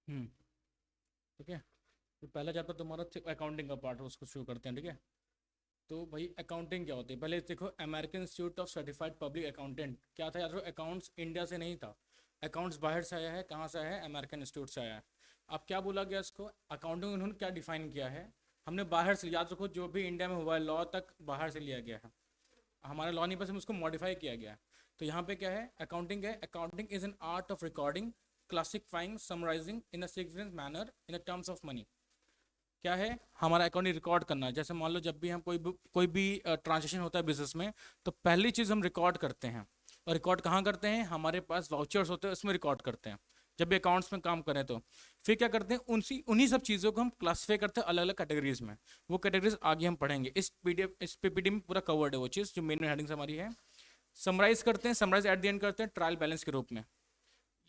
हम्म। ठीक है, तो पहला चैप्टर तुम्हारा अकाउंटिंग का पार्ट है, उसको शुरू करते हैं। ठीक है, तो भाई अकाउंटिंग क्या होती है, पहले देखो American institute of certified public accountant क्या था यार। अकाउंट्स इंडिया से नहीं था, अकाउंट्स बाहर से आया है। कहाँ से आया है? अमेरिकन इंस्टीट्यूट से आया है। अब क्या बोला गया इसको, अकाउंटिंग उन्होंने क्या डिफाइन किया है, हमने बाहर से, याद रखो जो भी इंडिया में हुआ है लॉ तक बाहर से लिया गया है, हमारा लॉ नहीं, बस हम उसको मॉडिफाई किया गया है। तो यहाँ पे क्या है, अकाउंटिंग है, accounting is an art of recording, classifying, summarising in a significant manner in a terms of money. क्या है, हमारा अकाउंटिंग रिकॉर्ड करना है। जैसे मान लो जब भी हम कोई भी ट्रांजेक्शन होता है बिजनेस में, तो पहली चीज़ हम रिकॉर्ड करते हैं। और रिकॉर्ड कहाँ करते हैं, हमारे पास वाउचर्स होते हैं उसमें रिकॉर्ड करते हैं, जब भी अकाउंट्स में काम करें तो। फिर क्या करते हैं, उन्हीं सब चीज़ों को हम क्लासीफाई करते हैं अलग अलग कैटेगरीज में। वो कैटेगरीज आगे हम पढ़ेंगे, इस पीपीटी में पूरा कवर्ड है वो चीज़ जो मेन हेडिंग्स हमारी है। समराइज करते हैं, समराइज एट द एंड करते हैं ट्रायल बैलेंस के रूप में।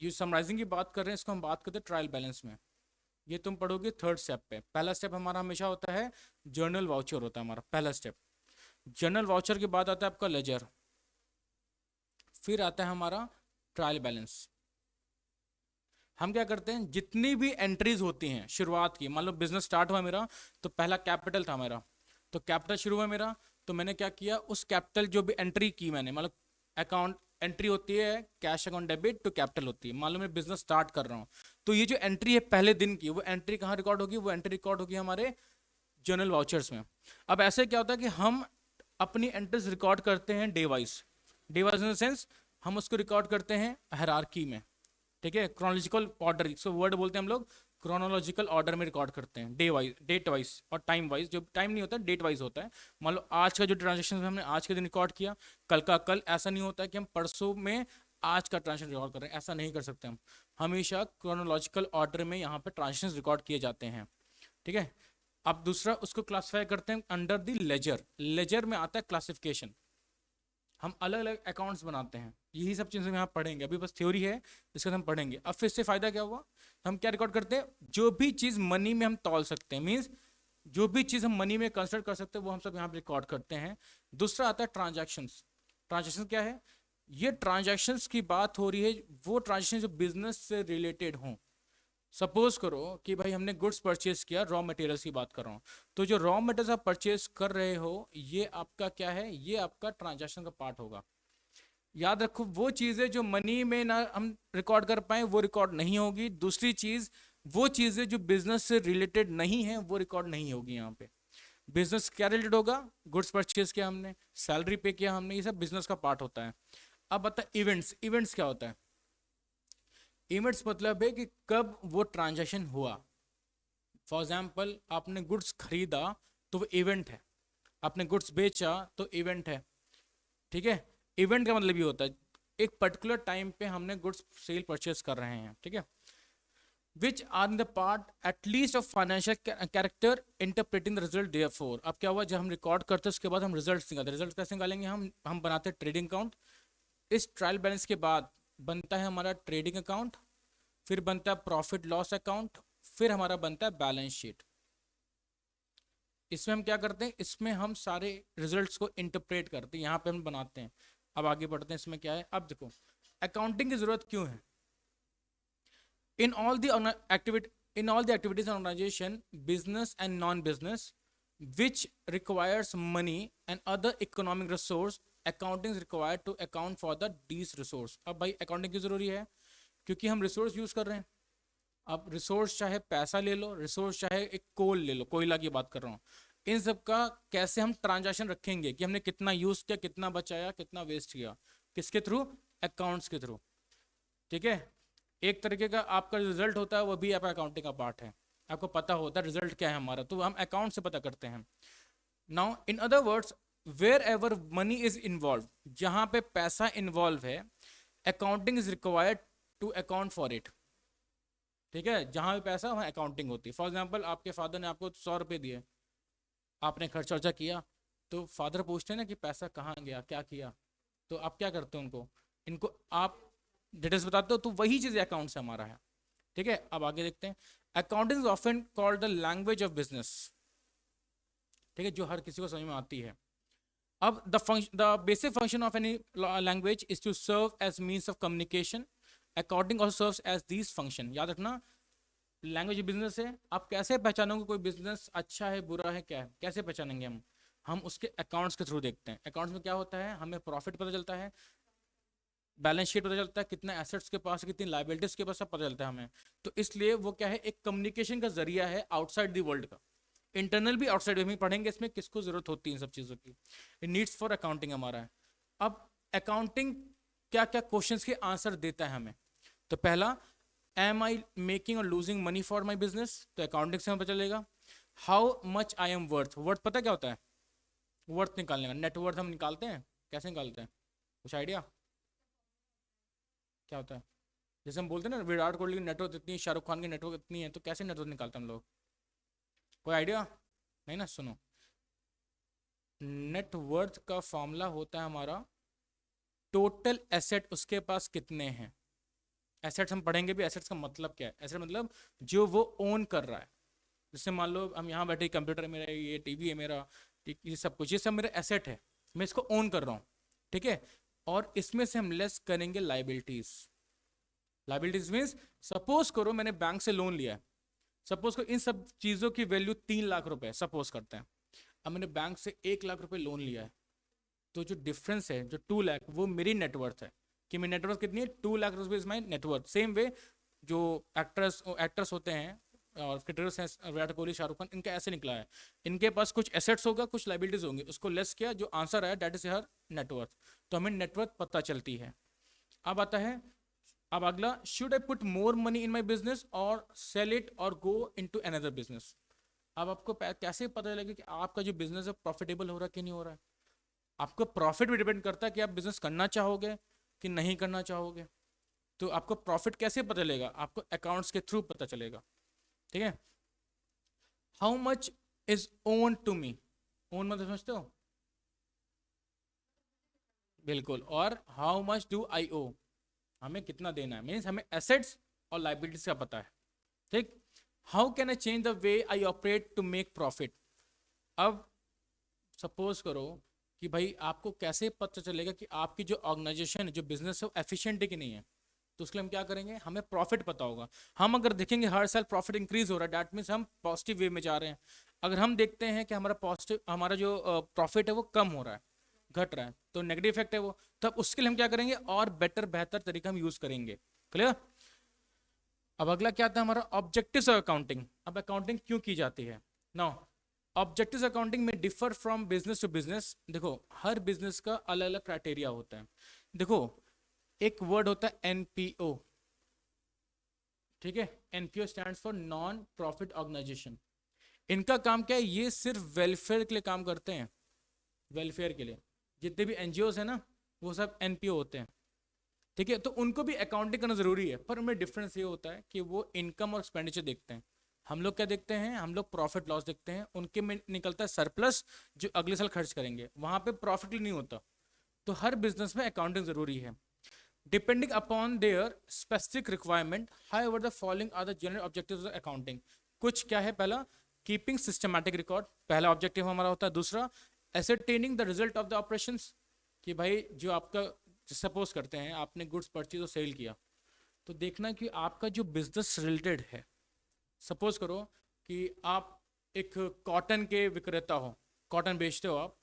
ये समराइजिंग की बात कर रहे हैं, इसको हम बात करते हैं ट्रायल बैलेंस में। ये तुम पढ़ोगे थर्ड स्टेप पे। पहला स्टेप हमारा हमेशा होता है जर्नल वाउचर, होता है हमारा पहला स्टेप। जर्नल वाउचर के बाद आता है आपका लेजर, फिर आता है हमारा ट्रायल बैलेंस। हम क्या करते हैं, जितनी भी एंट्रीज होती हैं शुरुआत की, मान लो बिजनेस स्टार्ट हुआ मेरा, तो पहला कैपिटल था मेरा, तो कैपिटल शुरू हुआ मेरा, तो मैंने क्या किया, उस कैपिटल जो भी एंट्री की मैंने, मतलब अकाउंट एंट्री होती है कैश अकाउंट डेबिट तो कैपिटल होती है। मान लो मैं बिजनेस स्टार्ट कर रहा हूँ, तो ये जो एंट्री है पहले दिन की, वो एंट्री कहाँ रिकॉर्ड होगी, वो एंट्री रिकॉर्ड होगी हमारे जर्नल वाउचर्स में। अब ऐसे क्या होता है कि हम अपनी एंट्रीज रिकॉर्ड करते हैं day wise. Day wise in the sense हम उसको रिकॉर्ड करते हैं हायरार्की में। ठीक है, क्रोनोलॉजिकल ऑर्डर, इसको वर्ड बोलते हैं हम लोग, क्रोनोलॉजिकल ऑर्डर में रिकॉर्ड करते हैं, डे वाइज, डेट वाइज और टाइम वाइज। जो टाइम नहीं होता, डेट वाइज होता है। मान लो आज का जो ट्रांजेक्शन हमने आज के दिन रिकॉर्ड किया, कल का कल। ऐसा नहीं होता है कि हम परसों में आज का ट्रांजेक्शन रिकॉर्ड कर रहे हैं, ऐसा नहीं कर सकते हम। हमेशा क्रोनोलॉजिकल ऑर्डर में यहाँ पे ट्रांजेक्शन रिकॉर्ड किए जाते हैं। ठीक है, अब दूसरा उसको क्लासिफाई करते हैं अंडर द लेजर। लेजर में आता है क्लासिफिकेशन, हम अलग अलग अकाउंट्स बनाते हैं। यही सब चीज़ें हम यहाँ पढ़ेंगे, अभी बस थ्योरी है, इसका हम पढ़ेंगे। अब फिर से फायदा क्या हुआ, हम क्या रिकॉर्ड करते हैं, जो भी चीज़ मनी में हम तौल सकते हैं, मीन्स जो भी चीज़ हम मनी में कंसिडर कर सकते हैं वो हम सब यहाँ पे रिकॉर्ड करते हैं। दूसरा आता है ट्रांजैक्शंस। ट्रांजैक्शन क्या है, ये ट्रांजैक्शंस की बात हो रही है, वो ट्रांजैक्शन जो बिजनेस से रिलेटेड हों। सपोज करो कि भाई हमने गुड्स परचेज किया, रॉ मटेरियल्स की बात कर रहा हूँ, तो जो रॉ मटेरियल्स आप परचेज कर रहे हो, ये आपका क्या है, ये आपका ट्रांजैक्शन का पार्ट होगा। याद रखो, वो चीज़ें जो मनी में ना हम रिकॉर्ड कर पाए वो रिकॉर्ड नहीं होगी। दूसरी चीज़, वो चीज़ें जो बिजनेस से रिलेटेड नहीं है वो रिकॉर्ड नहीं होगी यहाँ पे। बिजनेस क्या रिलेटेड होगा, गुड्स परचेज किया हमने, सैलरी पे किया हमने, ये सब बिजनेस का पार्ट होता है। अब बता इवेंट्स, इवेंट्स क्या होता है, इवेंट्स मतलब है कि कब वो ट्रांजैक्शन हुआ। फॉर एग्जाम्पल आपने गुड्स खरीदा तो वो इवेंट है, आपने गुड्स बेचा तो इवेंट है। ठीक है, इवेंट का मतलब ये होता है एक पर्टिकुलर टाइम पे हमने गुड्स सेल परचेज कर रहे हैं। ठीक है, which are in the part at least of financial character interpreting the result thereof. अब क्या हुआ, जब हम रिकॉर्ड करते हैं उसके बाद हम रिजल्ट निकालते हैं। रिजल्ट कैसे निकालेंगे, हम बनाते हैं ट्रेडिंग अकाउंट। इस ट्रायल बैलेंस के बाद बनता है हमारा ट्रेडिंग अकाउंट, फिर बनता है प्रॉफिट लॉस अकाउंट, फिर हमारा बनता है बैलेंस शीट। इसमें हम क्या करते हैं, इसमें हम सारे रिजल्ट्स को इंटरप्रेट करते हैं, यहाँ पे हम बनाते हैं। अब आगे बढ़ते हैं, इसमें क्या है, अब देखो अकाउंटिंग की जरूरत क्यों है। In all the activity in all the activities organisation, business and non business which requires money and other economic resource, accounting required to account for the these resource. अब भाई अकाउंटिंग की जरूरी है क्योंकि हम रिसोर्स यूज कर रहे हैं। अब रिसोर्स चाहे पैसा ले लो, रिसोर्स चाहे एक कोल ले लो, कोयला की बात कर रहा हूँ, इन सब का कैसे हम ट्रांजैक्शन रखेंगे कि हमने कितना यूज किया, कितना बचाया, कितना वेस्ट किया, किसके थ्रू, अकाउंट्स के थ्रू। ठीक है, एक तरीके का आपका रिजल्ट होता है वो भी आपका अकाउंटिंग का पार्ट है। आपको पता होता है रिजल्ट क्या है हमारा, तो हम अकाउंट से पता करते हैं। Now in other words, wherever money is involve, जहां पे पैसा इन्वॉल्व है, accounting is required to account for it. ठीक है, जहां भी पैसा वहाँ अकाउंटिंग होती है। फॉर एग्जाम्पल आपके फादर ने आपको 100 रुपये दिए, आपने खर्चा वर्चा किया, तो फादर पूछते हैं ना कि पैसा कहाँ गया, क्या किया, तो आप क्या करते हो, उनको इनको आप डिटेल्स बताते हो, तो वही चीज़ अकाउंट से हमारा है। ठीक है, अब आगे देखते हैं। Accounting is often called the language of business. ठीक है, जो हर किसी को समझ में आती है। अब the basic function of any language is to serve as means of communication. Accounting also serves as these function. याद रखना, लैंग्वेज बिजनेस है, आप कैसे पहचानोगे कोई बिजनेस अच्छा है बुरा है क्या है, कैसे पहचानेंगे हम उसके अकाउंट्स के थ्रू देखते हैं। अकाउंट्स में क्या होता है, हमें प्रॉफिट पता चलता है, बैलेंस शीट पता चलता है, कितने एसेट्स के पास कितनी लाइबिलिटीज के पास, सब पता चलता है हमें। तो इसलिए वो क्या है, एक कम्युनिकेशन का जरिया है आउटसाइड दी वर्ल्ड का, इंटरनल भी आउटसाइड भी पढ़ेंगे इसमें किसको जरूरत होती है इन सब चीज़ों की। नीड्स फॉर अकाउंटिंग हमारा है। अब अकाउंटिंग क्या क्या क्वेश्चंस के आंसर देता है हमें। तो पहला, एम आई मेकिंग और losing money for my business, तो अकाउंटिंग से हमें पता चलेगा। How much I am worth, worth पता क्या होता है, वर्थ निकालने का, नेट वर्थ हम निकालते हैं, कैसे निकालते हैं, कुछ आइडिया क्या होता है। जैसे हम बोलते हैं ना विराट कोहली की नेटवर्थ इतनी है, शाहरुख खान की नेटवर्थ इतनी है, तो कैसे नेटवर्थ निकालते हैं हम लोग, कोई आइडिया नहीं ना। सुनो, नेटवर्थ का फॉर्मूला होता है हमारा टोटल एसेट उसके पास कितने हैं। एसेट्स हम पढ़ेंगे भी, एसेट्स का मतलब क्या है, एसेट मतलब जो वो ओन कर रहा है। जैसे मान लो हम यहाँ बैठे, कंप्यूटर है मेरा, ये टीवी है मेरा, ये सब कुछ, ये सब मेरा एसेट है, मैं इसको ओन कर रहा हूँ, ठीक है। और इसमें से हम लेस करेंगे लाइबिलिटीज। लाइबिलिटीज मीन्स सपोज करो मैंने बैंक से लोन लिया है, सपोज करो इन सब चीजों की वैल्यू 3 लाख रुपए सपोज करते हैं। अब मैंने बैंक से 1 लाख रुपए लोन लिया है, तो जो डिफरेंस है जो 2 लाख, वो मेरी नेटवर्थ है, कि मेरी नेटवर्थ कितनी है, 2 लाख रुपए is my net worth. Same way जो एक्टर्स होते हैं और क्रिकेटर्स हैं, विराट कोहली, शाहरुख खान, इनका ऐसे निकला है, इनके पास कुछ एसेट्स होगा कुछ लाइबिलिटीज होंगी, उसको लेस किया, जो आंसर आया दैट इज हर नेटवर्थ। तो हमें नेटवर्थ पता चलती है। अब आता है, अब अगला, should I put more money in my business और सेल इट और गो इन टू अनदर बिजनेस। अब आपको कैसे पता चलेगा कि आपका जो बिजनेस है प्रॉफिटेबल हो रहा है कि नहीं हो रहा है। आपको प्रॉफिट भी डिपेंड करता है कि आप बिजनेस करना चाहोगे कि नहीं करना चाहोगे। तो आपको प्रॉफिट कैसे पता चलेगा, आपको अकाउंट्स के थ्रू पता चलेगा, ठीक है। How much is owned to me, owned मतलब समझते हो, बिल्कुल। और how much do I owe, हमें कितना देना है, मीन्स हमें एसेट्स और लाइबिलिटीज का पता है, ठीक। How can I change the way I operate to make profit. अब सपोज करो कि भाई आपको कैसे पता चलेगा कि आपकी जो ऑर्गेनाइजेशन है, जो बिजनेस है, वो एफिशिएंट है कि नहीं है। तो उसके लिए हम क्या करेंगे, हमें प्रॉफिट पता होगा। हम अगर देखेंगे हर साल प्रॉफिट इंक्रीज हो रहा है, दैट मीन्स हम पॉजिटिव वे में जा रहे हैं। अगर हम देखते हैं कि हमारा जो प्रॉफिट है वो कम हो रहा है, घट रहा है, तो नेगेटिव इफेक्ट है वो। तब उसके लिए हम क्या करेंगे, और बेहतर तरीका हम यूज करेंगे। क्लियर। अब अगला क्या आता है हमारा, ऑब्जेक्टिव्स ऑफ अकाउंटिंग। अब अकाउंटिंग क्यों की जाती है। नाउ ऑब्जेक्टिव्स अकाउंटिंग में differ from business to business. देखो हर बिजनेस का अलग अलग क्राइटेरिया होता है। देखो एक वर्ड होता है एनपीओ, ठीक है। NPO stands for non profit organisation. इनका काम क्या है, ये सिर्फ वेलफेयर के लिए काम करते हैं, वेलफेयर के लिए। जितने भी एनजीओ है ना, वो सब एनपीओ होते हैं, ठीक है। तो उनको भी अकाउंटिंग करना जरूरी है, पर उनमें डिफरेंस ये होता है कि वो इनकम और एक्सपेंडिचर देखते हैं। हम लोग क्या देखते हैं, हम लोग प्रॉफिट लॉस देखते हैं, उनके में निकलता है सरप्लस जो अगले साल खर्च करेंगे, वहां पे प्रॉफिट नहीं होता। तो हर बिजनेस में अकाउंटिंग जरूरी है, depending upon their specific requirement. However the following are the general objectives of accounting. कुछ क्या है, पहला कीपिंग सिस्टमैटिक रिकॉर्ड, पहला ऑब्जेक्टिव हमारा होता है। दूसरा ascertaining the result of the operations, कि भाई जो आपका, सपोज करते हैं आपने गुड्स परचेज और सेल किया, तो देखना कि आपका जो बिजनेस रिलेटेड है, सपोज करो कि आप एक कॉटन के विक्रेता हो, कॉटन बेचते हो आप।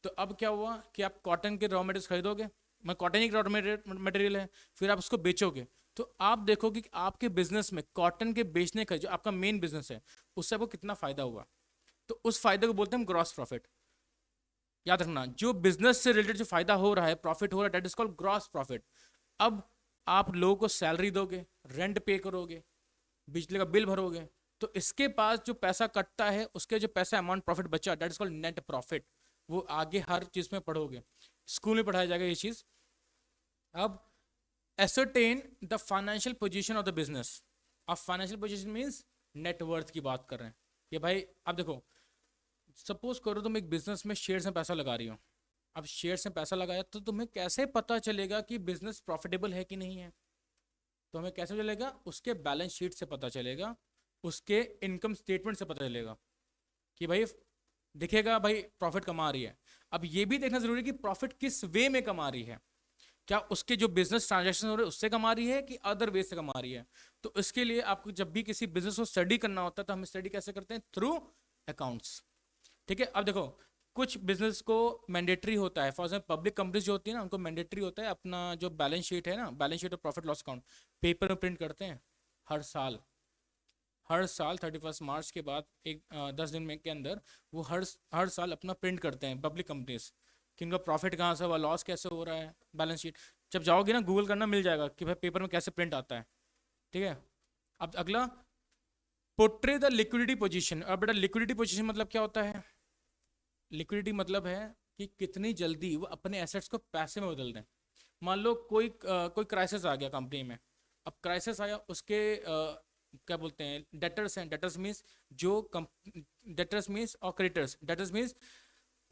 तो अब क्या हुआ कि आप कॉटन के रॉ मटेरियल खरीदोगे, मैं कॉटन ही रॉ मटेरियल है, फिर आप उसको बेचोगे। तो आप देखोगे कि आपके बिजनेस में कॉटन के बेचने का जो आपका मेन बिजनेस है, उससे आपको कितना फायदा हुआ। तो उस फायदे को बोलते हैं हम ग्रॉस प्रॉफिट। याद रखना, जो बिजनेस से रिलेटेड जो फायदा हो रहा है, प्रॉफिट हो रहा है, that is called gross profit. अब आप लोगों को सैलरी दोगे, रेंट पे करोगे, बिजली का बिल भरोगे, तो इसके पास जो पैसा कटता है, उसके जो पैसा अमाउंट प्रॉफिट बचा, that is called net profit. वो आगे हर चीज में पढ़ोगे, स्कूल में पढ़ाया जाएगा ये चीज। अब ascertain the financial position of the business. अब फाइनेंशियल पोजीशन मींस नेटवर्थ की बात कर रहे हैं कि भाई अब देखो, सपोज करो तुम एक बिजनेस में शेयर में पैसा लगा रही हो। अब शेयर में पैसा लगाया तो तुम्हें कैसे पता चलेगा कि बिजनेस प्रॉफिटेबल है कि नहीं है। तो हमें कैसे चलेगा, उसके बैलेंस शीट से पता चलेगा, उसके इनकम स्टेटमेंट से पता चलेगा कि भाई दिखेगा भाई प्रॉफिट कमा रही है। अब ये भी देखना जरूरी है कि प्रॉफिट किस वे में कमा रही है। क्या उसके जो बिजनेस ट्रांजैक्शन हो रहे हैं उससे कमा रही है कि अदर वे से कमा रही है। तो इसके लिए आपको जब भी किसी बिजनेस को स्टडी करना होता है तो हम स्टडी कैसे करते हैं, थ्रू अकाउंट्स। ठीक है, अब देखो कुछ बिजनेस को मैंडेटरी होता है, फॉर एग्जाम्पल पब्लिक कंपनीज जो होती है ना उनको मैंडेटरी होता है अपना जो बैलेंस शीट है ना, बैलेंस शीट और प्रॉफिट लॉस अकाउंट पेपर में प्रिंट करते हैं हर साल। हर साल 31 मार्च के बाद 10 दिन में के अंदर वो हर साल अपना प्रिंट करते हैं पब्लिक कंपनीज कि उनका प्रॉफिट कहाँ से हुआ, लॉस कैसे हो रहा है, बैलेंस शीट। जब जाओगे ना गूगल करना मिल जाएगा कि भाई पेपर में कैसे प्रिंट आता है। ठीक है, अब अगला, पोर्ट्रे द लिक्विडिटी पोजीशन। अब बेटा लिक्विडिटी पोजीशन मतलब क्या होता है, लिक्विडिटी मतलब है कि कितनी जल्दी वो अपने एसेट्स को पैसे में बदल दें। मान लो कोई क्राइसिस आ गया कंपनी में। अब क्राइसिस आया, उसके क्या बोलते हैं, डेटर्स हैं, डेटर्स मीन्स जो डेटर्स मीन्स और क्रेडिटर्स। डेटर्स मीन्स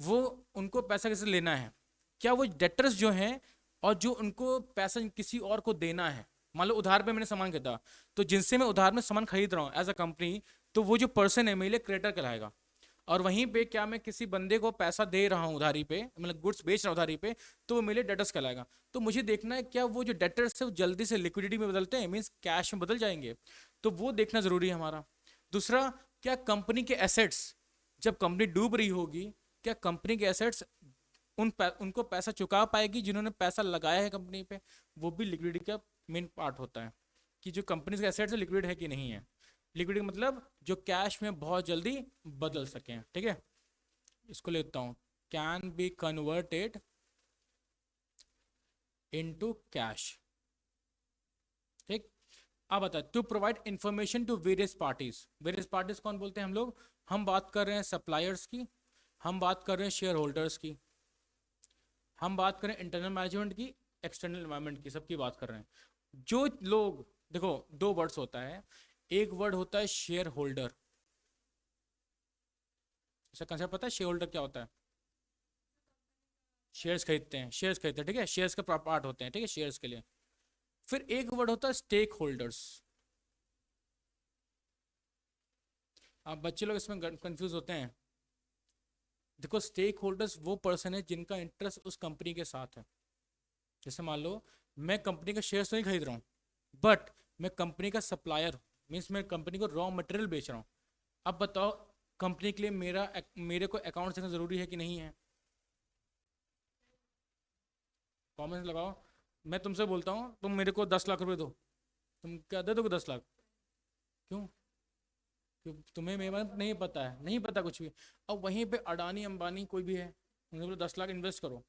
वो उनको पैसा कैसे लेना है, क्या वो डेटर्स जो हैं और जो उनको पैसा किसी और को देना है। मान लो उधार पे मैंने सामान खरीदा, तो जिनसे मैं उधार में सामान खरीद रहा हूँ एज अ कंपनी, तो वो जो पर्सन है मेरे लिए क्रेडिटर कहलाएगा। और वहीं पे क्या मैं किसी बंदे को पैसा दे रहा हूँ उधारी पे, मतलब गुड्स बेच रहा हूँ उधारी पे, तो वो मेरे डेटर्स कहलाएगा। तो मुझे देखना है क्या वो जो डेटर्स है वो जल्दी से लिक्विडिटी में बदलते हैं, मीन्स कैश में बदल जाएंगे, तो वो देखना जरूरी है हमारा। दूसरा, क्या कंपनी के एसेट्स, जब कंपनी डूब रही होगी, क्या कंपनी के एसेट्स उनको पैसा चुका पाएगी जिन्होंने पैसा लगाया है कंपनी पे, वो भी लिक्विडिटी का मेन पार्ट होता है कि जो कंपनी के एसेट्स लिक्विड है कि नहीं है। लिक्विडिटी मतलब जो कैश में बहुत जल्दी बदल सकें। ठीक है, इसको लेता हूं, can be converted into cash. ठीक, अब बता, to provide information to various parties. Various parties कौन बोलते हैं हम लोग, हम बात कर रहे हैं सप्लायर्स की, हम बात कर रहे हैं शेयर होल्डर्स की, हम बात करें इंटरनल मैनेजमेंट की, एक्सटर्नल एनवायरनमेंट की, सबकी बात कर रहे हैं। जो लोग, देखो दो वर्ड्स होता है, एक वर्ड होता है शेयर होल्डर। ऐसा कंसेप्ट पता है शेयर होल्डर क्या होता है, शेयर्स खरीदते हैं, शेयर्स खरीदते हैं, ठीक है, शेयर्स का पार्ट होते हैं, ठीक है, शेयर्स के लिए। फिर एक वर्ड होता है स्टेक होल्डर्स। आप बच्चे लोग इसमें कंफ्यूज होते हैं। देखो स्टेक होल्डर्स वो पर्सन है जिनका इंटरेस्ट उस कंपनी के साथ है। जैसे मान लो मैं कंपनी का शेयर्स तो नहीं खरीद रहा हूँ, बट मैं कंपनी का सप्लायर, मीन्स मैं कंपनी को रॉ मटेरियल बेच रहा हूँ। अब बताओ कंपनी के लिए मेरे को अकाउंट देखना जरूरी है कि नहीं है, कॉमेंट लगाओ। मैं तुमसे बोलता हूँ तुम मेरे को 10 लाख रुपए दो, तुम क्या दे दोगे 10 लाख, क्यों, क्यों तुम्हें मेरे बारे में नहीं पता है, नहीं पता कुछ भी। अब वहीं पे अडानी अंबानी कोई भी है, उन्हें बोलो 10 लाख इन्वेस्ट करो,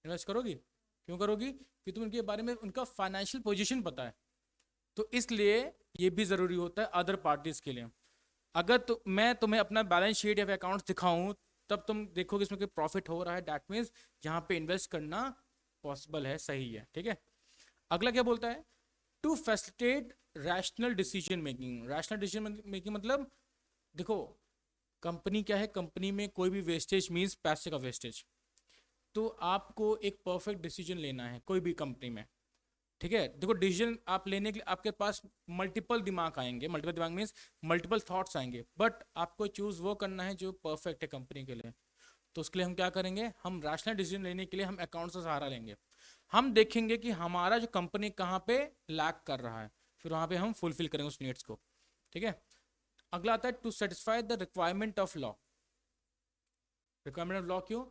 इन्वेस्ट करोगी, क्यों करोगी, कि तुम्हें उनके बारे में उनका फाइनेंशियल पोजीशन पता है। तो इसलिए ये भी ज़रूरी होता है अदर पार्टीज के लिए। अगर मैं तुम्हें अपना बैलेंस शीट या अकाउंट दिखाऊं तब तुम देखोगे इसमें कोई प्रॉफिट हो रहा है, दैट मीन्स जहां पे इन्वेस्ट करना पॉसिबल है, सही है। ठीक है, अगला क्या बोलता है, to facilitate rational decision making. Rational decision making मतलब, देखो कंपनी क्या है, कंपनी में कोई भी वेस्टेज मीन्स पैसे का वेस्टेज। तो आपको एक परफेक्ट डिसीजन लेना है कोई भी कंपनी में। ठीक है, देखो डिसीजन आप लेने के लिए आपके पास मल्टीपल दिमाग आएंगे, मल्टीपल दिमाग मीन्स मल्टीपल थॉट्स आएंगे, बट आपको चूज वो करना है जो परफेक्ट है कंपनी के लिए। तो उसके लिए हम क्या करेंगे, हम रैशनल डिसीजन लेने के लिए हम अकाउंट का सहारा लेंगे। हम देखेंगे कि हमारा जो कंपनी कहाँ पे लैक कर रहा है, फिर वहाँ पे हम फुलफिल करेंगे उस नीड्स को। ठीक है, अगला आता है to satisfy the requirement of law. Requirement of law क्यों,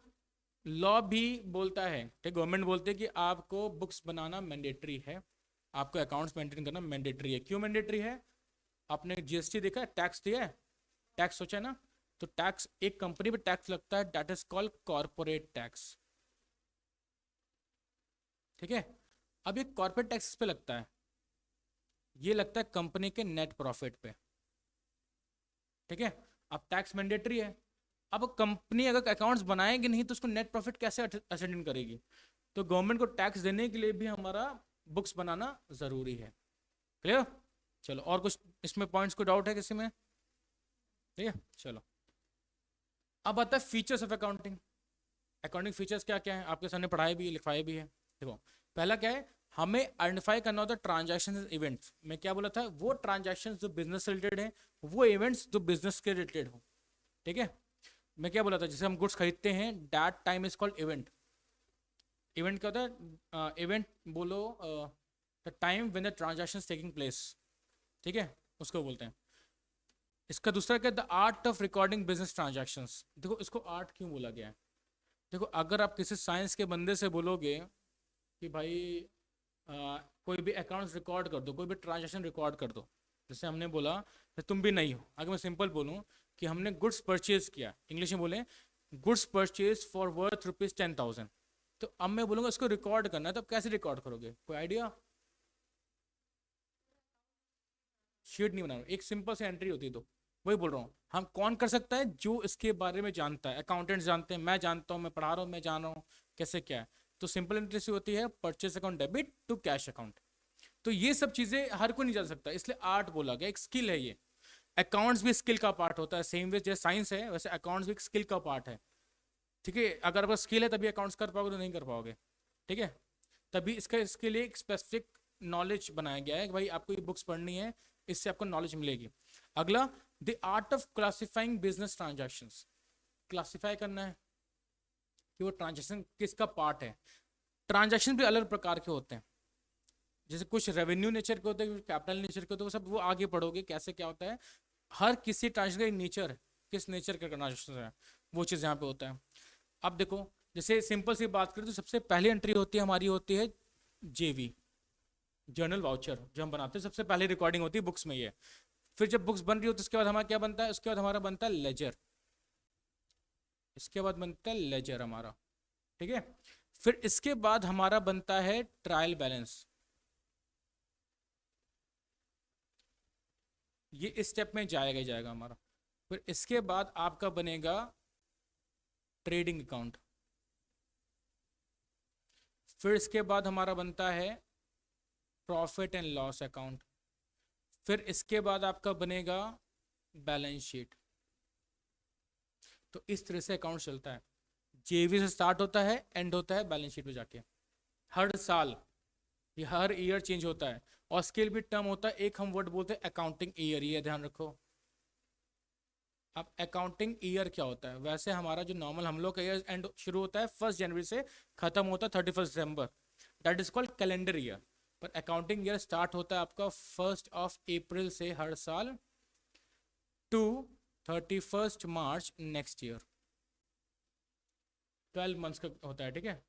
लॉ भी बोलता है, ठीक, गवर्नमेंट बोलते हैं कि आपको बुक्स बनाना मैंडेटरी है, आपको अकाउंट्स मेंटेन करना मैंडेटरी है। क्यों मैंडेटरी है, आपने जीएसटी देखा है, टैक्स दिया है, टैक्स सोचा है ना, तो टैक्स, एक कंपनी पे टैक्स लगता है, that is called corporate tax. ठीक है, अब ये कॉर्पोरेट टैक्स पे लगता है, ये लगता है कंपनी के नेट प्रॉफिट पे। ठीक है, अब टैक्स मैंडेटरी है, अब कंपनी अगर अकाउंट्स बनाएगी नहीं तो उसको नेट प्रॉफिट कैसे असेंड करेगी। तो गवर्नमेंट को टैक्स देने के लिए भी हमारा बुक्स बनाना जरूरी है। क्लियर, चलो और कुछ इसमें पॉइंट्स को डाउट है किसी में, ठीक है, चलो अब आता है features of accounting. Accounting features क्या क्या है, आपके सामने पढ़ाए भी लिखवाए भी है। देखो पहला क्या है, हमें आइडेंटिफाई करना होता है ट्रांजैक्शन इवेंट्स। मैं क्या बोला था, वो ट्रांजैक्शन जो बिजनेस से रिलेटेड है, वो इवेंट्स जो बिजनेस के रिलेटेड हो। ठीक है, मैं क्या बोला था, जैसे हम गुड्स खरीदते हैं, that time is called event. Event क्या होता है? इवेंट बोलो the time when the transaction taking place, ठीक है, उसको बोलते हैं। इसका दूसरा क्या, the art of recording business transactions. देखो इसको आर्ट क्यों बोला गया है? देखो अगर आप किसी साइंस के बंदे से बोलोगे कि भाई कोई भी अकाउंट्स रिकॉर्ड कर दो, कोई भी ट्रांजैक्शन रिकॉर्ड कर दो, जैसे हमने बोला, तो तुम भी नहीं हो, अगर मैं सिंपल बोलूँ कि हमने गुड्स परचेज किया, इंग्लिश में बोले गुड्स परचेज फॉर वर्थ ₹10,000, तो अब मैं बोलूँगा इसको रिकॉर्ड करना है, तो कैसे रिकॉर्ड करोगे? कोई आइडिया? शीट नहीं बनाना, एक सिंपल सी एंट्री होती है। तो वही बोल रहा हूँ, हम कौन कर सकता है? जो इसके बारे में जानता है, अकाउंटेंट्स जानते हैं, मैं जानता हूँ, मैं पढ़ा रहा हूँ, मैं जान रहा हूँ कैसे क्या है। तो सिंपल एंट्री से होती है purchase account debit to cash account. तो ये सब चीजें हर कोई नहीं जान सकता, इसलिए आर्ट बोला गया, एक स्किल है ये। अकाउंट्स भी स्किल का पार्ट होता है, सेम वे जैसे साइंस है वैसे अकाउंट्स भी एक स्किल का पार्ट है, ठीक है। अगर आपका स्किल है तभी अकाउंट्स कर पाओगे, तो नहीं कर पाओगे, ठीक है। तभी इसका इसके लिए एक स्पेसिफिक नॉलेज बनाया गया है कि भाई आपको ये बुक्स पढ़नी है, इससे आपको नॉलेज मिलेगी। अगला, the art of classifying business transactions. Classify करना है कि वो ट्रांजैक्शन किसका पार्ट है। ट्रांजैक्शन भी अलग प्रकार के होते हैं, जैसे कुछ रेवेन्यू नेचर के होते हैं, कुछ कैपिटल नेचर के होते हैं, वो सब वो आगे पढ़ोगे कैसे क्या होता है। हर किसी ट्रांजैक्शन का नेचर, किस नेचर का ट्रांजैक्शन है, वो चीज़ यहाँ पे होता है। अब देखो, जैसे सिंपल सी बात करें तो सबसे पहली एंट्री होती है हमारी, होती है जेवी, जर्नल वाउचर, जो हम बनाते हैं सबसे पहले रिकॉर्डिंग होती है बुक्स में ये। फिर जब बुक्स बन रही होती है उसके बाद हमारा क्या बनता है? उसके बाद हमारा बनता है लेजर, इसके बाद बनता है लेजर हमारा, ठीक है। फिर इसके बाद हमारा बनता है ट्रायल बैलेंस, ये इस स्टेप में जाएगा ही जाएगा हमारा। फिर इसके बाद आपका बनेगा ट्रेडिंग अकाउंट। फिर इसके बाद हमारा बनता है प्रॉफिट एंड लॉस अकाउंट। फिर इसके बाद आपका बनेगा बैलेंस शीट। तो इस तरह से अकाउंट चलता है, जेवी से स्टार्ट होता है, एंड होता है बैलेंस शीट पे जाके। हर साल, ये हर ईयर चेंज होता है, और स्केल भी टर्म होता है, एक हम वर्ड बोलते हैं अकाउंटिंग ईयर, ये ध्यान रखो। अब अकाउंटिंग ईयर क्या होता है? वैसे हमारा जो नॉर्मल हम लोग का ईयर एंड शुरू होता है 1 जनवरी से, खत्म होता है 31 दिसंबर, that is called calendar year. पर अकाउंटिंग ईयर स्टार्ट होता है आपका 1 अप्रैल से हर साल टू 31 मार्च नेक्स्ट ईयर, 12 मंथ्स का होता है, ठीक है।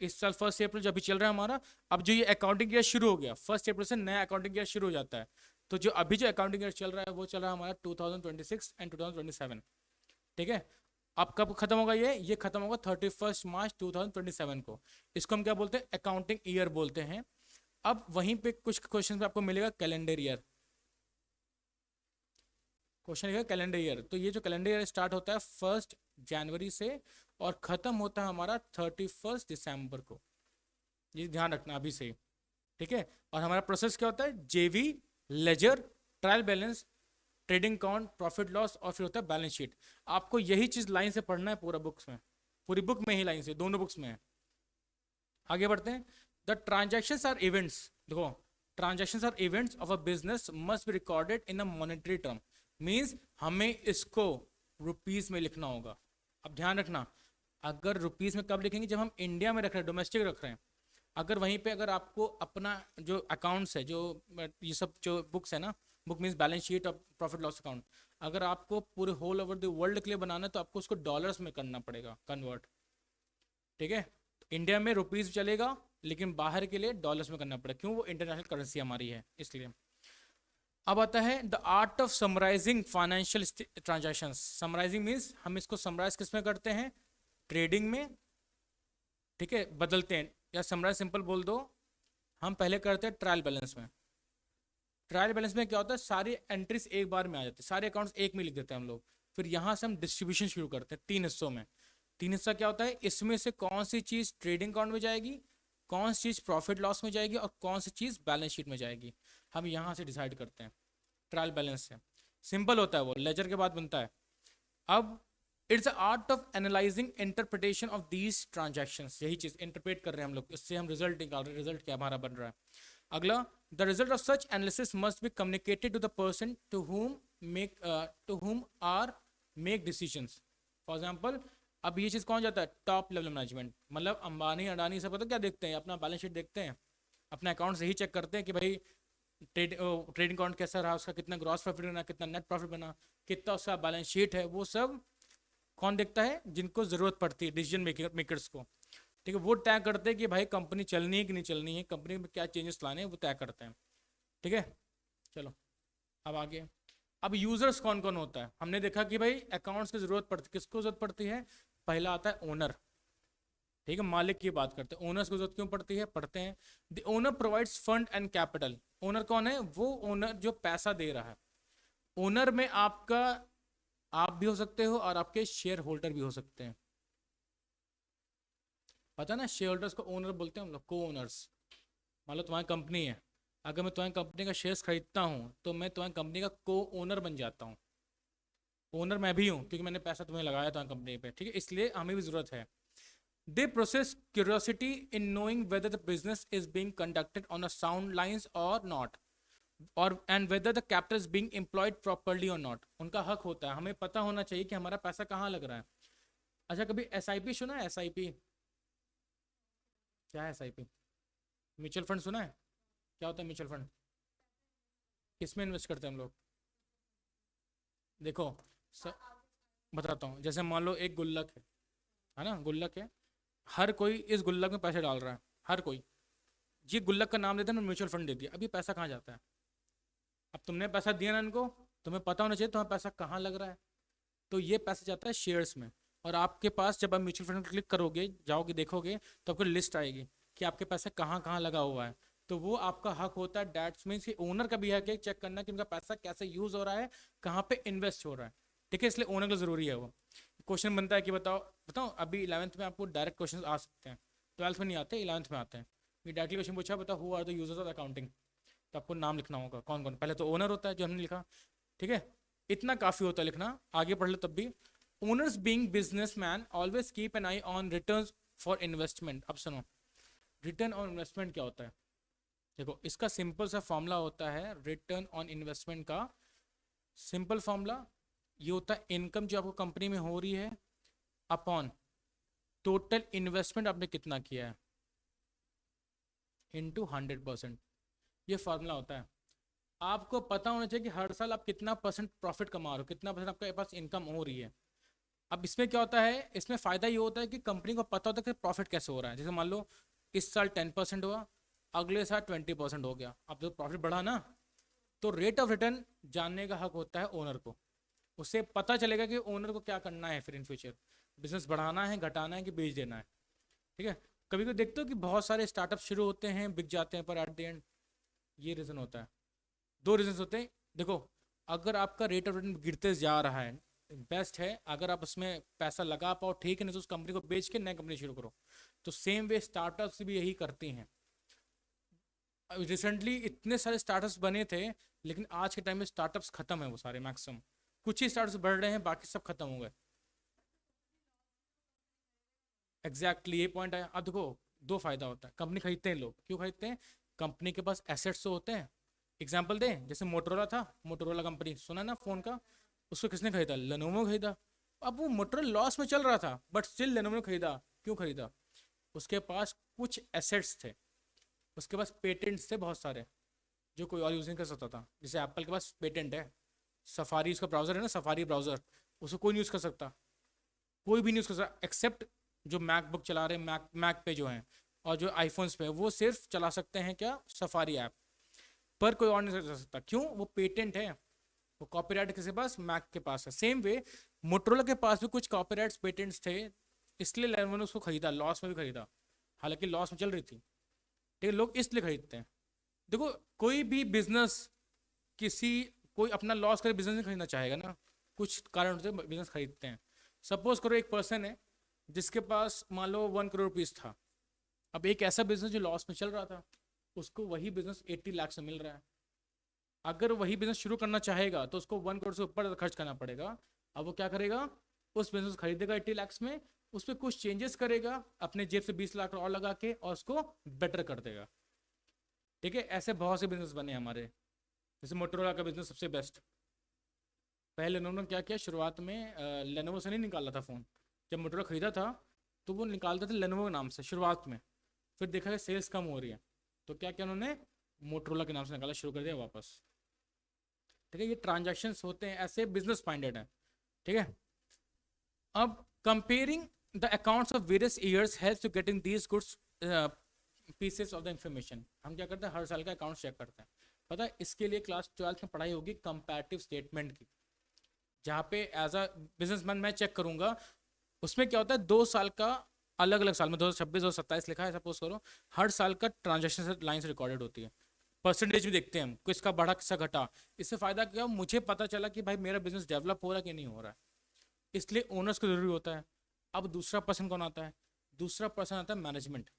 इस साल 1 अप्रैल जो अभी चल रहा है हमारा, अब जो ये अकाउंटिंग ईयर शुरू हो गया 1 अप्रैल से नया अकाउंटिंग ईयर शुरू हो जाता है। तो जो अभी जो अकाउंटिंग ईयर चल रहा है वो चल रहा है हमारा 2026 एंड 2027, ठीक है। अब कब खत्म होगा? ये खत्म होगा 31 मार्च 2027 को। इसको हम क्या बोलते हैं? अकाउंटिंग ईयर बोलते हैं। अब वहीं पे कुछ क्वेश्चन पे आपको मिलेगा कैलेंडर ईयर, क्वेश्चन लिखा कैलेंडर ईयर। तो ये जो कैलेंडर ईयर स्टार्ट होता है 1 जनवरी से, और खत्म होता है हमारा 31 दिसंबर को, ये ध्यान रखना अभी से, ठीक है। और हमारा प्रोसेस क्या होता है? JV, ledger, trial balance, trading account, profit loss, और फिर होता है बैलेंस शीट। आपको यही चीज लाइन से पढ़ना है पूरा बुक्स में, पूरी बुक में ही लाइन से, दोनों बुक्स में है। आगे बढ़ते हैं। The transactions or events. देखो, transactions or events of a business must be recorded in a monetary term. Means हमें इसको रुपीज में लिखना होगा। अब ध्यान रखना, अगर रुपीज में कब लिखेंगे? जब हम इंडिया में रख रहे हैं, डोमेस्टिक रख रहे हैं। अगर वहीं पे अगर आपको अपना जो अकाउंट्स है, जो ये सब जो बुक्स है ना, बुक मीन्स बैलेंस शीट और प्रॉफिट लॉस अकाउंट, अगर आपको पूरे होल ओवर द वर्ल्ड के लिए बनाना है तो आपको उसको डॉलर्स में करना पड़ेगा कन्वर्ट, ठीक है। इंडिया में रुपीज चलेगा, लेकिन बाहर के लिए डॉलर्स में करना पड़ेगा, क्यों? वो इंटरनेशनल करेंसी हमारी है, इसलिए। अब आता है the art of summarising financial transactions. Summarising means हम इसको समराइज किस में करते हैं? ट्रेडिंग में, ठीक है, बदलते हैं। या समराइज सिंपल बोल दो, हम पहले करते हैं ट्रायल बैलेंस में। ट्रायल बैलेंस में क्या होता है? सारी एंट्रीज एक बार में आ जाती है, सारे अकाउंट्स एक में लिख देते हैं हम लोग। फिर यहाँ से हम डिस्ट्रीब्यूशन शुरू करते हैं 3 हिस्सों में। 3 हिस्सा क्या होता है? इसमें से कौन सी चीज़ ट्रेडिंग अकाउंट में जाएगी, कौन सी चीज़ प्रॉफिट लॉस में जाएगी, और कौन सी चीज़ बैलेंस शीट में जाएगी, हम यहाँ से डिसाइड करते हैं ट्रायल बैलेंस से। सिंपल होता है वो, लेजर के बाद बनता है। अब it's a art of analysing interpretation of these transactions, यही चीज़ इंटरप्रेट कर रहे हैं हम लोग, इससे हम रिजल्ट निकाल रहे हैं, रिजल्ट क्या हमारा बन रहा है। अगला, the result of such analysis must be communicated to the person to whom are make decisions. For example, अब ये चीज़ कौन जाता है, टॉप लेवल मैनेजमेंट। मतलब अंबानी अडानी सब पता क्या देखते हैं, अपना बैलेंस शीट देखते हैं, अपना अकाउंट से ही चेक करते हैं कि भाई ट्रेडिंग अकाउंट कैसा रहा, उसका कितना ग्रॉस प्रॉफिट बना, कितना नेट प्रॉफिट बना, कितना उसका बैलेंस शीट है, वो सब कौन देखता है, जिनको ज़रूरत पड़ती है डिसीजन मेकर्स को। ठीक है, वो तय करते हैं कि भाई कंपनी चलनी है कि नहीं चलनी है, कंपनी में क्या चेंजेस लाने हैं, वो तय करते हैं। ठीक है, चलो अब आगे। अब यूजर्स कौन कौन होता है, हमने देखा कि भाई अकाउंट्स की जरूरत पड़ती है, किसको जरूरत पड़ती है, पहला आता है ओनर। ठीक है, मालिक की बात करते हैं, ओनर्स को जरूरत क्यों पड़ती है, पढ़ते हैं। The owner provides fund and capital. Owner कौन है, वो ओनर जो पैसा दे रहा है। ओनर में आपका, आप भी हो सकते हो और आपके शेयर होल्डर भी हो सकते हैं। पता ना, शेयर होल्डर्स को ओनर बोलते हैं हम लोग, को ओनर्स। मान लो तुम्हारी कंपनी है, अगर मैं तुम्हारी कंपनी का शेयर्स खरीदता हूँ तो मैं तुम्हारी कंपनी का को ओनर बन जाता हूँ। ओनर मैं भी हूँ क्योंकि मैंने पैसा तुम्हें लगाया था कंपनी पे। ठीक है, इसलिए हमें भी जरूरत है। They process curiosity in knowing whether the business is being conducted on a sound lines और नॉट, और and whether the capital is being employed properly और नॉट। उनका हक होता है, हमें पता होना चाहिए कि हमारा पैसा कहाँ लग रहा है। अच्छा, कभी एसआईपी सुना है, एसआईपी क्या है, एसआईपी म्यूचुअल फंड सुना है, क्या होता है म्यूचुअल फंड, किसमें इन्वेस्ट करते हैं हम लोग। देखो स, बताता हूँ, जैसे मान लो एक गुल्लक है ना, गुल्लक है, हर कोई इस गुल्लक में पैसे डाल रहा है, हर कोई। ये गुल्लक का नाम देते हैं, म्यूचुअल फंड दे दिया, अभी पैसा कहाँ जाता है। अब तुमने पैसा दिया ना इनको, तुम्हें पता होना चाहिए तुम्हारा पैसा कहाँ लग रहा है। तो ये पैसा जाता है शेयर्स में, और आपके पास जब आप म्यूचुअल फंड क्लिक करोगे, जाओगे देखोगे, तो आपको लिस्ट आएगी कि आपके पैसा कहाँ कहाँ लगा हुआ है। तो वो आपका हक होता है, डैट्स मीन्स कि ओनर का भी हक है चेक करना कि उनका पैसा कैसे यूज हो रहा है, कहाँ पे इन्वेस्ट हो रहा है। ठीक है, इसलिए ओनर का जरूरी है वो। क्वेश्चन बनता है कि बताओ बताओ, अभी 11th में आपको डायरेक्ट क्वेश्चन आ सकते हैं, 12th में नहीं आते, 11th में आते हैं। ये डायरेक्टली क्वेश्चन पूछा, बताओ who are the users of accounting, तो आपको नाम लिखना होगा कौन कौन। पहले तो ओनर होता है जो हमने लिखा, ठीक है, इतना काफ़ी होता है लिखना, आगे पढ़ लो तब भी। Owners being businessman always keep an I on returns for investment. अब सुनो, रिटर्न ऑन इन्वेस्टमेंट क्या होता है। देखो, इसका सिंपल सा फॉर्मूला होता है रिटर्न ऑन इन्वेस्टमेंट का। सिंपल फॉर्मूला ये होता है, इनकम जो आपको कंपनी में हो रही है अपॉन टोटल इन्वेस्टमेंट आपने कितना किया है इनटू 100%। ये फार्मूला होता है। आपको पता होना चाहिए कि हर साल आप कितना परसेंट प्रॉफिट कमा रहे हो, कितना परसेंट आपके पास इनकम हो रही है। अब इसमें क्या होता है, इसमें फ़ायदा ये होता है कि कंपनी को पता होता है कि प्रॉफिट कैसे हो रहा है। जैसे मान लो इस साल 10% हुआ, अगले साल 20% हो गया, अब तो प्रॉफिट बढ़ा ना, तो रेट ऑफ रिटर्न जानने का हक होता है ओनर को। उससे पता चलेगा कि ओनर को क्या करना है फिर इन फ्यूचर, बिजनेस बढ़ाना है, घटाना है कि बेच देना है। ठीक है, कभी कभी देखते हो कि बहुत सारे स्टार्टअप शुरू होते हैं, बिक जाते हैं, पर एट द एंड ये रीज़न होता है। दो रीजन होते हैं। देखो, अगर आपका रेट ऑफ रिटर्न गिरते जा रहा है, बेस्ट है अगर आप उसमें पैसा लगा पाओ, ठीक है, नहीं तो उस कंपनी को बेच के नई कंपनी शुरू करो। तो सेम वे स्टार्टअप्स भी यही करती हैं। रिसेंटली इतने सारे स्टार्टअप्स बने थे, लेकिन आज के टाइम में स्टार्टअप्स खत्म है वो सारे, मैक्सिमम कुछ ही स्टार्टअप्स बढ़ रहे हैं, बाकी सब खत्म हो गए। एग्जैक्टली ये पॉइंट है। अब देखो, दो फायदा होता है, कंपनी खरीदते हैं लोग, क्यों खरीदते हैं, कंपनी के पास एसेट्स तो होते हैं। एग्जाम्पल दें, जैसे मोटरोला था, मोटरोला कंपनी सुना ना फोन का, उसको किसने खरीदा, लेनोवो खरीदा। अब वो मोटरोला लॉस में चल रहा था, बट स्टिल लेनोवो ने खरीदा। क्यों खरीदा, उसके पास कुछ एसेट्स थे, उसके पास पेटेंट्स थे बहुत सारे, जो कोई और यूज़ नहीं कर सकता था। जैसे एप्पल के पास पेटेंट है, सफारी उसका ब्राउज़र है ना, सफारी ब्राउज़र, उसको कोई नहीं यूज़ कर सकता, कोई भी नहीं यूज़ कर सकता एक्सेप्ट जो मैकबुक चला रहे हैं, मैक पे जो हैं, और जो आईफोन्स पे वो सिर्फ चला सकते हैं क्या, सफारी ऐप, पर कोई और नहीं कर सकता। क्यों, वो पेटेंट है, वो कॉपीराइट किसके पास, मैक के पास है। सेम वे मोटरोला के पास भी कुछ कॉपीराइट्स पेटेंट्स थे, इसलिए लेनोवो ने उसको खरीदा, लॉस में भी खरीदा, हालांकि लॉस में चल रही थी। ठीक है, लोग इसलिए खरीदते हैं। देखो, कोई भी बिजनेस, किसी कोई अपना लॉस करे बिजनेस नहीं खरीदना चाहेगा ना, कुछ कारण से बिजनेस खरीदते हैं। सपोज करो एक पर्सन है जिसके पास मान लो 1 करोड़ रुपीज़ था, अब एक ऐसा बिजनेस जो लॉस में चल रहा था, उसको वही बिजनेस 80 लाख से मिल रहा है। अगर वही बिजनेस शुरू करना चाहेगा तो उसको 1 करोड़ से ऊपर खर्च करना पड़ेगा। अब वो क्या करेगा, उस बिजनेस खरीदेगा 80 लाख में, उस पर कुछ चेंजेस करेगा, अपने जेब से 20 लाख और लगा के, और उसको बेटर कर देगा। ठीक है, ऐसे बहुत से बिजनेस बने हमारे। जैसे मोटरोला का बिजनेस सबसे बेस्ट। पहले उन्होंने क्या किया, शुरुआत में लेनोवो से नहीं निकाला था फ़ोन, जब मोटरोला खरीदा था तो वो निकालते थे लेनोवो के नाम से शुरुआत में, फिर देखा कि सेल्स कम हो रही है, तो क्या किया उन्होंने, मोटरोला के नाम से निकाला शुरू कर दिया वापस। ठीक है, ये ट्रांजैक्शंस होते हैं ऐसे, बिजनेस माइंडेड है। ठीक है, अब comparing the accounts of various years helps to getting these goods pieces of the information. हम क्या करते हैं, हर साल का अकाउंट चेक करते हैं। पता है इसके लिए क्लास 12th में पढ़ाई होगी कंपैरेटिव स्टेटमेंट की, जहाँ पे एज अ बिजनेसमैन मैं चेक करूंगा उसमें क्या होता है, 2 साल का, अलग अलग साल में 2026 2027 लिखा है सपोज करो, हर साल का ट्रांजेक्शन लाइन से रिकॉर्डेड होती है, परसेंटेज भी देखते हैं हम, किसका बढ़ा किसका घटा। इससे फायदा क्या, मुझे पता चला कि भाई मेरा बिजनेस डेवलप हो रहा है कि नहीं हो रहा है, इसलिए ओनर्स को जरूरी होता है। अब दूसरा पर्सन कौन आता है, दूसरा पर्सन आता है मैनेजमेंट।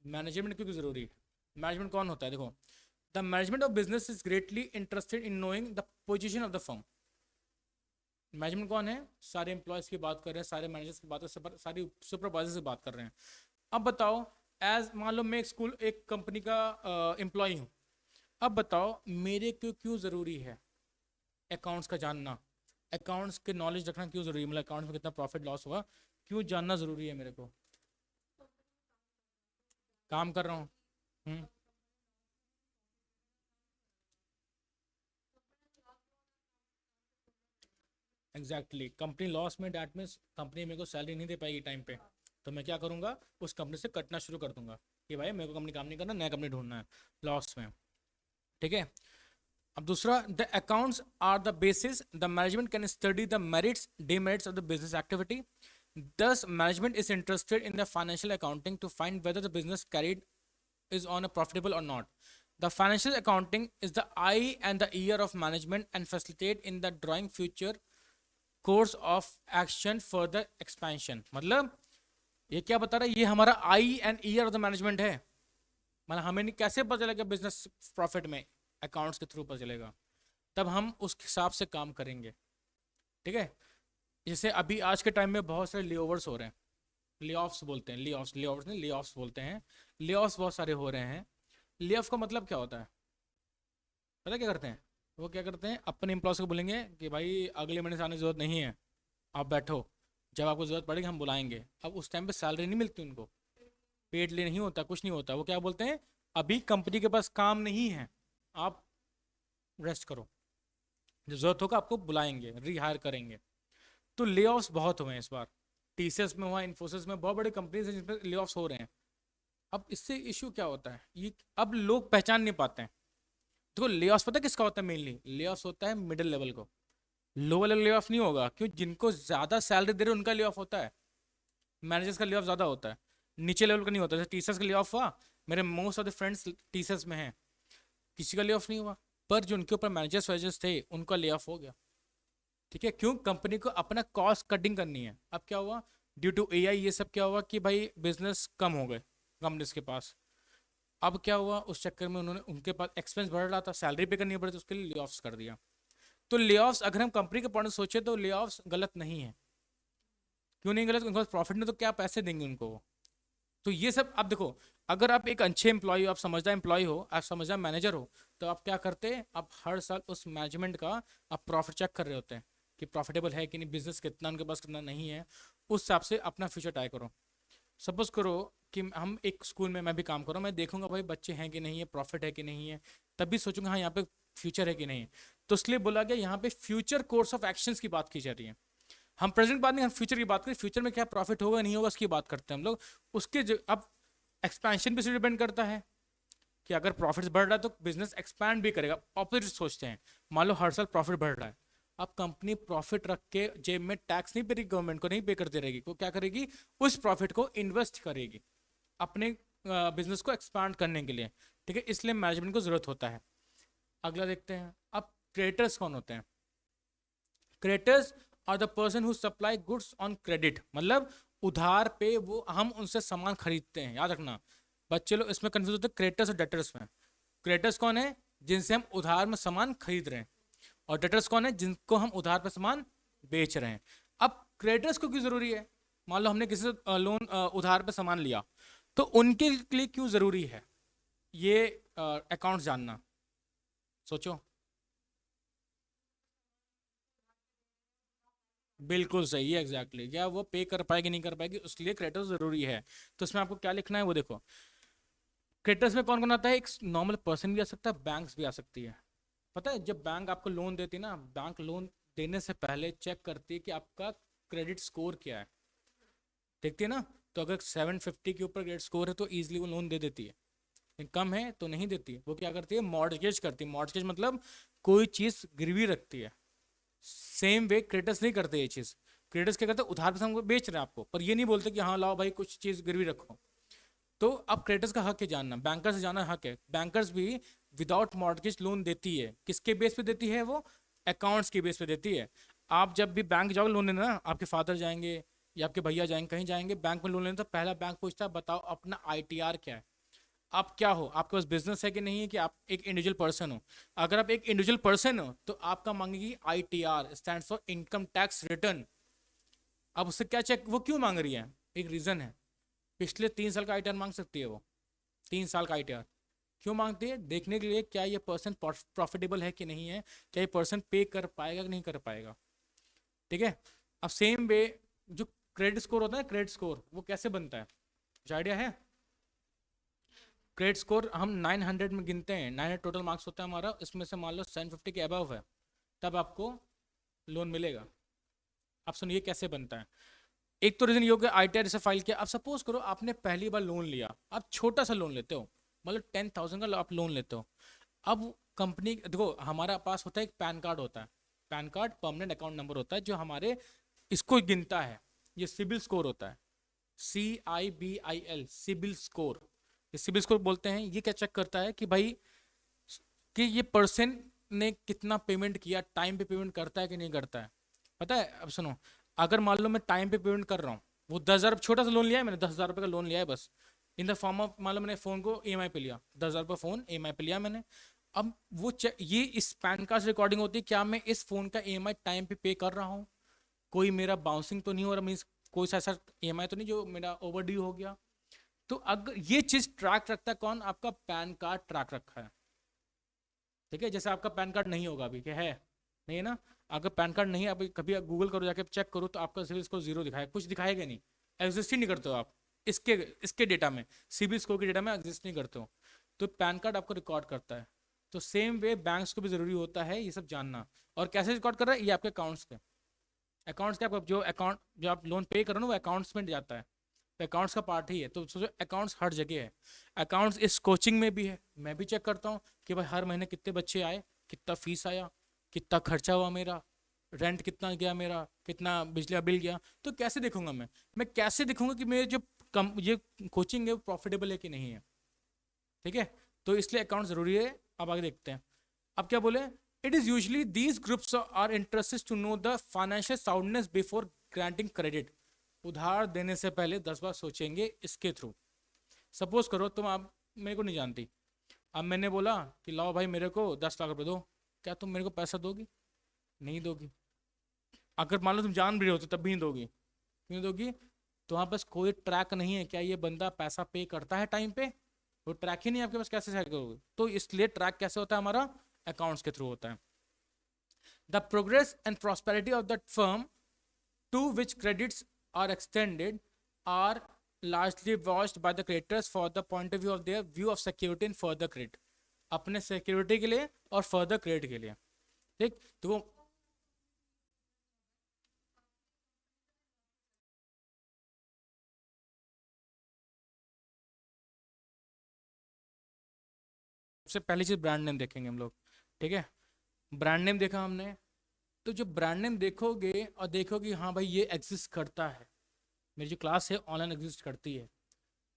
मैनेजमेंट क्यों जरूरी है, मैनेजमेंट कौन होता है, देखो, the management of business is greatly interested in knowing the position of the firm. Management कौन है, सारे एम्प्लॉयज की बात कर रहे हैं, सारे मैनेजर्स की बात कर रहे हैं, सारी सुपरवाइजर्स की बात कर रहे हैं। अब बताओ, एज मान लो मैं एक कंपनी का एम्प्लॉय हूँ, अब बताओ मेरे को क्यों ज़रूरी है अकाउंट्स का जानना, अकाउंट्स के नॉलेज रखना क्यों ज़रूरी है, मतलब अकाउंट्स में कितना प्रॉफिट लॉस हुआ क्यों जानना ज़रूरी है मेरे को, काम कर रहा हूँ। हम्म, एग्जैक्टली, कंपनी लॉस में डैट मीन्स कंपनी मेरे को सैलरी नहीं दे पाएगी टाइम पे, तो मैं क्या करूँगा, उस कंपनी से कटना शुरू कर दूंगा कि भाई मेरे को कंपनी काम नहीं करना, नया कंपनी ढूंढना है लॉस में। ठीक है, अब दूसरा, the accounts are the basis the management can study the merits demerits of the business activity. Thus management is interested in the financial accounting to find whether the business carried is on a profitable or not. The financial accounting is the eye and the ear of management and facilitate in the drawing future course of action further expansion। मतलब ये क्या बता रहा है, ये हमारा eye and ear of the management है, मतलब हमें नहीं कैसे पता चलेगा बिजनेस प्रॉफिट में, अकाउंट्स के थ्रू पता चलेगा, तब हम उस हिसाब से काम करेंगे। ठीक है, जैसे अभी आज के टाइम में बहुत सारे ले ओवर्स हो रहे हैं, ले ऑफ्स बोलते हैं, ले ऑफ्स नहीं, ले ऑफ्स बोलते हैं, ले ऑफ्स बहुत सारे हो रहे हैं। ले ऑफ का मतलब क्या होता है, पता क्या करते हैं, वो क्या करते हैं, अपने एम्प्लॉयज को बोलेंगे कि भाई अगले महीने से आने की जरूरत नहीं है, आप बैठो, जब आपको जरूरत पड़ेगी हम बुलाएंगे। अब उस टाइम पे सैलरी नहीं मिलती उनको, पेड ले नहीं होता, कुछ नहीं होता, वो क्या बोलते हैं, अभी कंपनी के पास काम नहीं है, आप रेस्ट करो, जब जरूरत होगा आपको बुलाएंगे, रिहायर करेंगे। तो ले बहुत हुए हैं इस बार, टीसीएस में हुआ, इन्फोसिस में, बहुत बड़ी कंपनीज हैं जिसमें ले हो रहे हैं। अब इससे इशू क्या होता है, ये अब लोग पहचान नहीं पाते हैं। देखो ले पता है किसका होता है, मेनली ले होता है मिडिल लेवल को, लोअर लेवल ले ऑफ नहीं होगा, क्यों, जिनको ज्यादा सैलरी दे रहे उनका ले ऑफ होता है, मैनेजर्स का ले ऑफ ज्यादा होता है, नीचे लेवल का नहीं होता। जैसे टीसीएस का ले ऑफ हुआ, मेरे most of the friends TCS में हैं, किसी का ले ऑफ नहीं हुआ, पर जो उनके ऊपर मैनेजर्स वैजर्स थे उनका ले ऑफ हो गया। ठीक है, क्यों, कंपनी को अपना कॉस्ट कटिंग करनी है। अब क्या हुआ, ड्यू टू एआई ये सब क्या हुआ कि भाई बिजनेस कम हो गए कंपनीज के पास। अब क्या हुआ, उस चक्कर में उन्होंने, उनके पास एक्सपेंस बढ़ रहा था, सैलरी पे करनी पड़ी, तो उसके लिए ले ऑफ्स कर दिया। तो ले ऑफ्स अगर हम कंपनी के पॉइंट से सोचे तो ले ऑफ्स गलत नहीं है। क्यों नहीं गलत, उनके पास प्रॉफिट नहीं तो क्या पैसे देंगे उनको वो। तो ये सब, आप देखो, अगर आप एक अच्छे एम्प्लॉय हो, आप समझदार एम्प्लॉय हो, आप समझदार मैनेजर हो, तो आप क्या करते हैं, आप हर साल उस मैनेजमेंट का आप प्रॉफिट चेक कर रहे होते हैं कि प्रॉफिटेबल है कि नहीं, बिजनेस कितना उनके पास कितना नहीं है, उस हिसाब से अपना फ्यूचर ट्राई करो। सपोज करो कि हम एक स्कूल में मैं भी काम कर रहा हूँ, मैं देखूंगा भाई बच्चे हैं कि नहीं है, प्रॉफिट है कि नहीं है, तब भी सोचूंगा हाँ यहाँ पे फ्यूचर है कि नहीं है। तो इसलिए बोला गया यहाँ पे फ्यूचर कोर्स ऑफ एक्शंस की बात की जा रही है। हम प्रेजेंट बात नहीं, हम फ्यूचर की बात करें, फ्यूचर में क्या प्रॉफिट होगा नहीं होगा उसकी बात करते हैं हम लोग। उसके अब एक्सपेंशन पे से डिपेंड करता है कि अगर प्रॉफिट बढ़ रहा है तो बिजनेस एक्सपैंड भी करेगा। ऑपोजिट सोचते हैं, मान लो हर साल प्रॉफिट बढ़ रहा है, अब कंपनी प्रॉफिट रख के जेब में टैक्स नहीं पे रही, गवर्नमेंट को नहीं पे करती रहेगी, वो क्या करेगी, उस प्रॉफिट को इन्वेस्ट करेगी अपने बिजनेस को एक्सपांड करने के लिए। ठीक है, इसलिए मैनेजमेंट को जरूरत होता है। अगला देखते हैं, अब क्रेडिटर्स कौन होते हैं। Creditors are the person who supply goods on credit, मतलब उधार पे वो हम उनसे सामान खरीदते हैं, याद रखना बच्चे लोग इसमें कंफ्यूज होते हैं क्रेडिटर्स और डेटर्स में। क्रेडिटर्स कौन है, जिनसे हम उधार में सामान खरीद रहे हैं, और डेटर्स कौन है, जिनको हम उधार पे सामान बेच रहे हैं। अब क्रेडिटर्स को क्यों जरूरी है, मान लो हमने किसी से लोन उधार पे सामान लिया, तो उनके लिए क्यों जरूरी है ये अकाउंट जानना, सोचो। बिल्कुल सही है, एग्जैक्टली क्या वो पे कर पाएगी नहीं कर पाएगी, उसके लिए क्रेडिटर जरूरी है। तो इसमें आपको क्या लिखना है वो देखो। क्रेडिटर्स में कौन कौन आता है, एक नॉर्मल पर्सन भी आ सकता है, बैंक्स भी आ सकती है। पता है जब बैंक आपको लोन देती है ना, बैंक लोन देने से पहले चेक करती है कि आपका क्रेडिट स्कोर क्या है, देखती है ना। तो अगर 750 के ऊपर क्रेडिट स्कोर है तो ईजिली वो लोन दे देती है, लेकिन कम है तो नहीं देती है। वो क्या करती है, मॉर्टगेज करती है। मॉर्टगेज मतलब कोई चीज़ गिरवी रखती है। सेम वे क्रेडिटर्स नहीं करते ये चीज़। क्रेडिटर्स क्या करते हैं, उधार पे हमको बेच रहे हैं आपको, पर ये नहीं बोलते कि हाँ लाओ भाई कुछ चीज़ गिरवी रखो। तो अब क्रेडिटर्स का हक है जानना, बैंकर से जाना हक है। बैंकर्स भी विदाउट मॉर्टगेज लोन देती है, किसके बेस पे देती है वो, अकाउंट्स के बेस पे देती है। आप जब भी बैंक जाओगे लोन लेना ना, आपके फादर जाएंगे या आपके भैया जाएंगे, कहीं जाएंगे बैंक में लोन लेना, तो पहला बैंक पूछता है बताओ अपना आईटीआर क्या है, आप क्या हो, आपके पास बिजनेस है कि नहीं है, कि आप एक इंडिविजुअल पर्सन हो। अगर आप एक इंडिविजुअल पर्सन हो तो आपका मांगेगी ITR, stands for income tax return. अब उससे क्या चेक, वो क्यों मांग रही है, एक रीजन है। पिछले 3 साल का आईटीआर मांग सकती है वो, 3 साल का आईटीआर क्यों मांगती है, देखने के लिए क्या ये पर्सन प्रॉफिटेबल है कि नहीं है, क्या ये पर्सन पे कर पाएगा कि नहीं कर पाएगा। ठीक है। अब सेम वे जो क्रेडिट स्कोर होता है, क्रेडिट स्कोर वो कैसे बनता है, कुछ आइडिया है। क्रेडिट स्कोर हम 900 में गिनते हैं, 900 टोटल मार्क्स होता है हमारा, इसमें से मान लो 750 के अबव है, तब आपको लोन मिलेगा। आप सुनिए कैसे बनता है। एक तो रीजन ये हो गया आईटीआर से फाइल किया। अब सपोज करो आपने पहली बार लोन लिया, आप छोटा सा लोन लेते हो, मतलब 10,000 का आप लोन लेते हो। अब कंपनी देखो, हमारा पास होता है एक पैन कार्ड होता है, pan card permanent account number होता है जो हमारे इसको गिनता है। ये सिबिल स्कोर होता है, CIBIL, सिबिल स्कोर। ये सिबिल स्कोर बोलते हैं, ये क्या चेक करता है कि भाई कि ये पर्सन ने कितना पेमेंट किया, टाइम पे पेमेंट करता है कि नहीं करता है। पता है, अब सुनो, अगर मान लो मैं टाइम पे पेमेंट कर रहा हूँ, वो 10,000 छोटा सा लोन लिया है मैंने, 10,000 रुपये का लोन लिया है बस, इन द फॉर्म ऑफ, मान लो मैंने फ़ोन को EMI पे लिया, 10,000 रुपये फ़ोन EMI पे लिया मैंने। अब वो ये इस पैन कार्ड से रिकॉर्डिंग होती है, क्या मैं इस फ़ोन का EMI टाइम पे कर रहा हूँ, कोई मेरा बाउंसिंग तो नहीं हो रहा, मीन्स कोई सा ऐसा EMI तो नहीं जो मेरा ओवर ड्यू हो गया। तो अगर ये चीज़ ट्रैक रखता है कौन, आपका पैन कार्ड ट्रैक रखा है। ठीक है, जैसे आपका पैन कार्ड नहीं होगा अभी, क्या है, नहीं है ना। अगर पैन कार्ड नहीं है, अभी कभी गूगल करो जाके चेक करो, तो आपका सिविल स्कोर जीरो दिखाएगा, कुछ दिखाएगा नहीं, एग्जिस्ट ही नहीं करते हो आप इसके इसके डेटा में, सिविल स्कोर के डेटा में एग्जिस्ट नहीं करते हो। तो पैन कार्ड आपको रिकॉर्ड करता है। तो सेम वे बैंक्स को भी जरूरी होता है ये सब जानना। और कैसे रिकॉर्ड कर रहा है, ये आपके अकाउंट्स के, अकाउंट्स के आपको जो अकाउंट जो आप लोन पे करो ना वो अकाउंट्स में जाता है, तो अकाउंट्स का पार्ट ही है। तो सोचो अकाउंट्स हर जगह है, अकाउंट्स इस कोचिंग में भी है, मैं भी चेक करता हूँ कि भाई हर महीने कितने बच्चे आए, कितना फीस आया, कितना खर्चा हुआ मेरा, रेंट कितना गया मेरा, कितना बिजली का बिल गया। तो कैसे देखूंगा मैं कैसे देखूंगा कि मेरे जो कम ये कोचिंग है वो प्रॉफिटेबल है कि नहीं है। ठीक है, तो इसलिए अकाउंट जरूरी है। अब आगे देखते हैं, अब क्या बोले, it is usually these groups are interested to know the financial soundness before granting credit. उधार देने से पहले 10 बार सोचेंगे इसके थ्रू। सपोज करो तुम, आप मेरे को नहीं जानती, अब मैंने बोला कि लाओ भाई मेरे को 10 लाख रुपए दो, क्या तुम मेरे को पैसा दोगी, नहीं दोगी। अगर मान लो तुम जान भी रहे होते तब भी नहीं दोगी, क्यों नहीं दोगी, तुम्हारे पास कोई ट्रैक नहीं है क्या ये बंदा पैसा पे करता है टाइम पे, वो ट्रैक ही नहीं है आपके पास, कैसे सेट करोगे। तो इसलिए ट्रैक कैसे होता है हमारा, अकाउंट्स के थ्रू होता है। The progress and prosperity of the firm to which credits are extended are largely watched by the creditors for the point of view of their view of security and further credit, अपने security के लिए और further credit के लिए। ठीक, तो वो सबसे पहली चीज ब्रांड नेम देखेंगे हम लोग। ठीक है, ब्रांड नेम देखा हमने, तो जो ब्रांड नेम देखोगे और देखोगे हाँ भाई ये एग्जिस्ट करता है, मेरी जो क्लास है ऑनलाइन एग्जिस्ट करती है,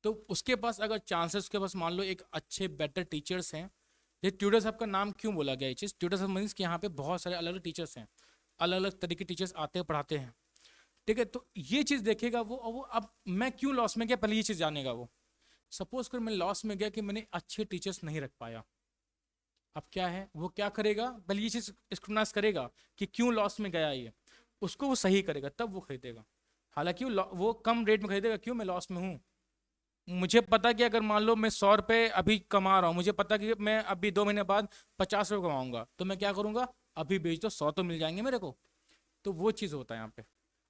तो उसके पास अगर चांसेस, उसके पास मान लो एक अच्छे बेटर टीचर्स हैं। ये ट्यूटर्स आपका नाम क्यों बोला गया, ये चीज़ ट्यूटर्स मीन्स कि यहाँ पे बहुत सारे अलग अलग टीचर्स हैं, अलग अलग तरीके के टीचर्स आते हैं पढ़ाते हैं। ठीक है, तो ये चीज़ देखेगा वो, और वो अब मैं क्यों लॉस में गया पहले ये चीज़ जानेगा वो। सपोज कर मैं लॉस में गया कि मैंने अच्छे टीचर्स नहीं रख पाया, अब क्या है, वो क्या करेगा, पहले ये चीज़ स्क्रूटनाइज करेगा कि क्यों लॉस में गया ये, उसको वो सही करेगा तब वो खरीदेगा। हालांकि वो कम रेट में खरीदेगा, क्यों, मैं लॉस में हूँ, मुझे पता कि अगर मान लो मैं 100 रुपये अभी कमा रहा हूँ, मुझे पता कि मैं अभी 2 महीने बाद 50 रुपये कमाऊंगा, तो मैं क्या करूंगा, अभी बेच दो 100 तो मिल जाएंगे मेरे को। तो वो चीज़ होता है यहाँ पे।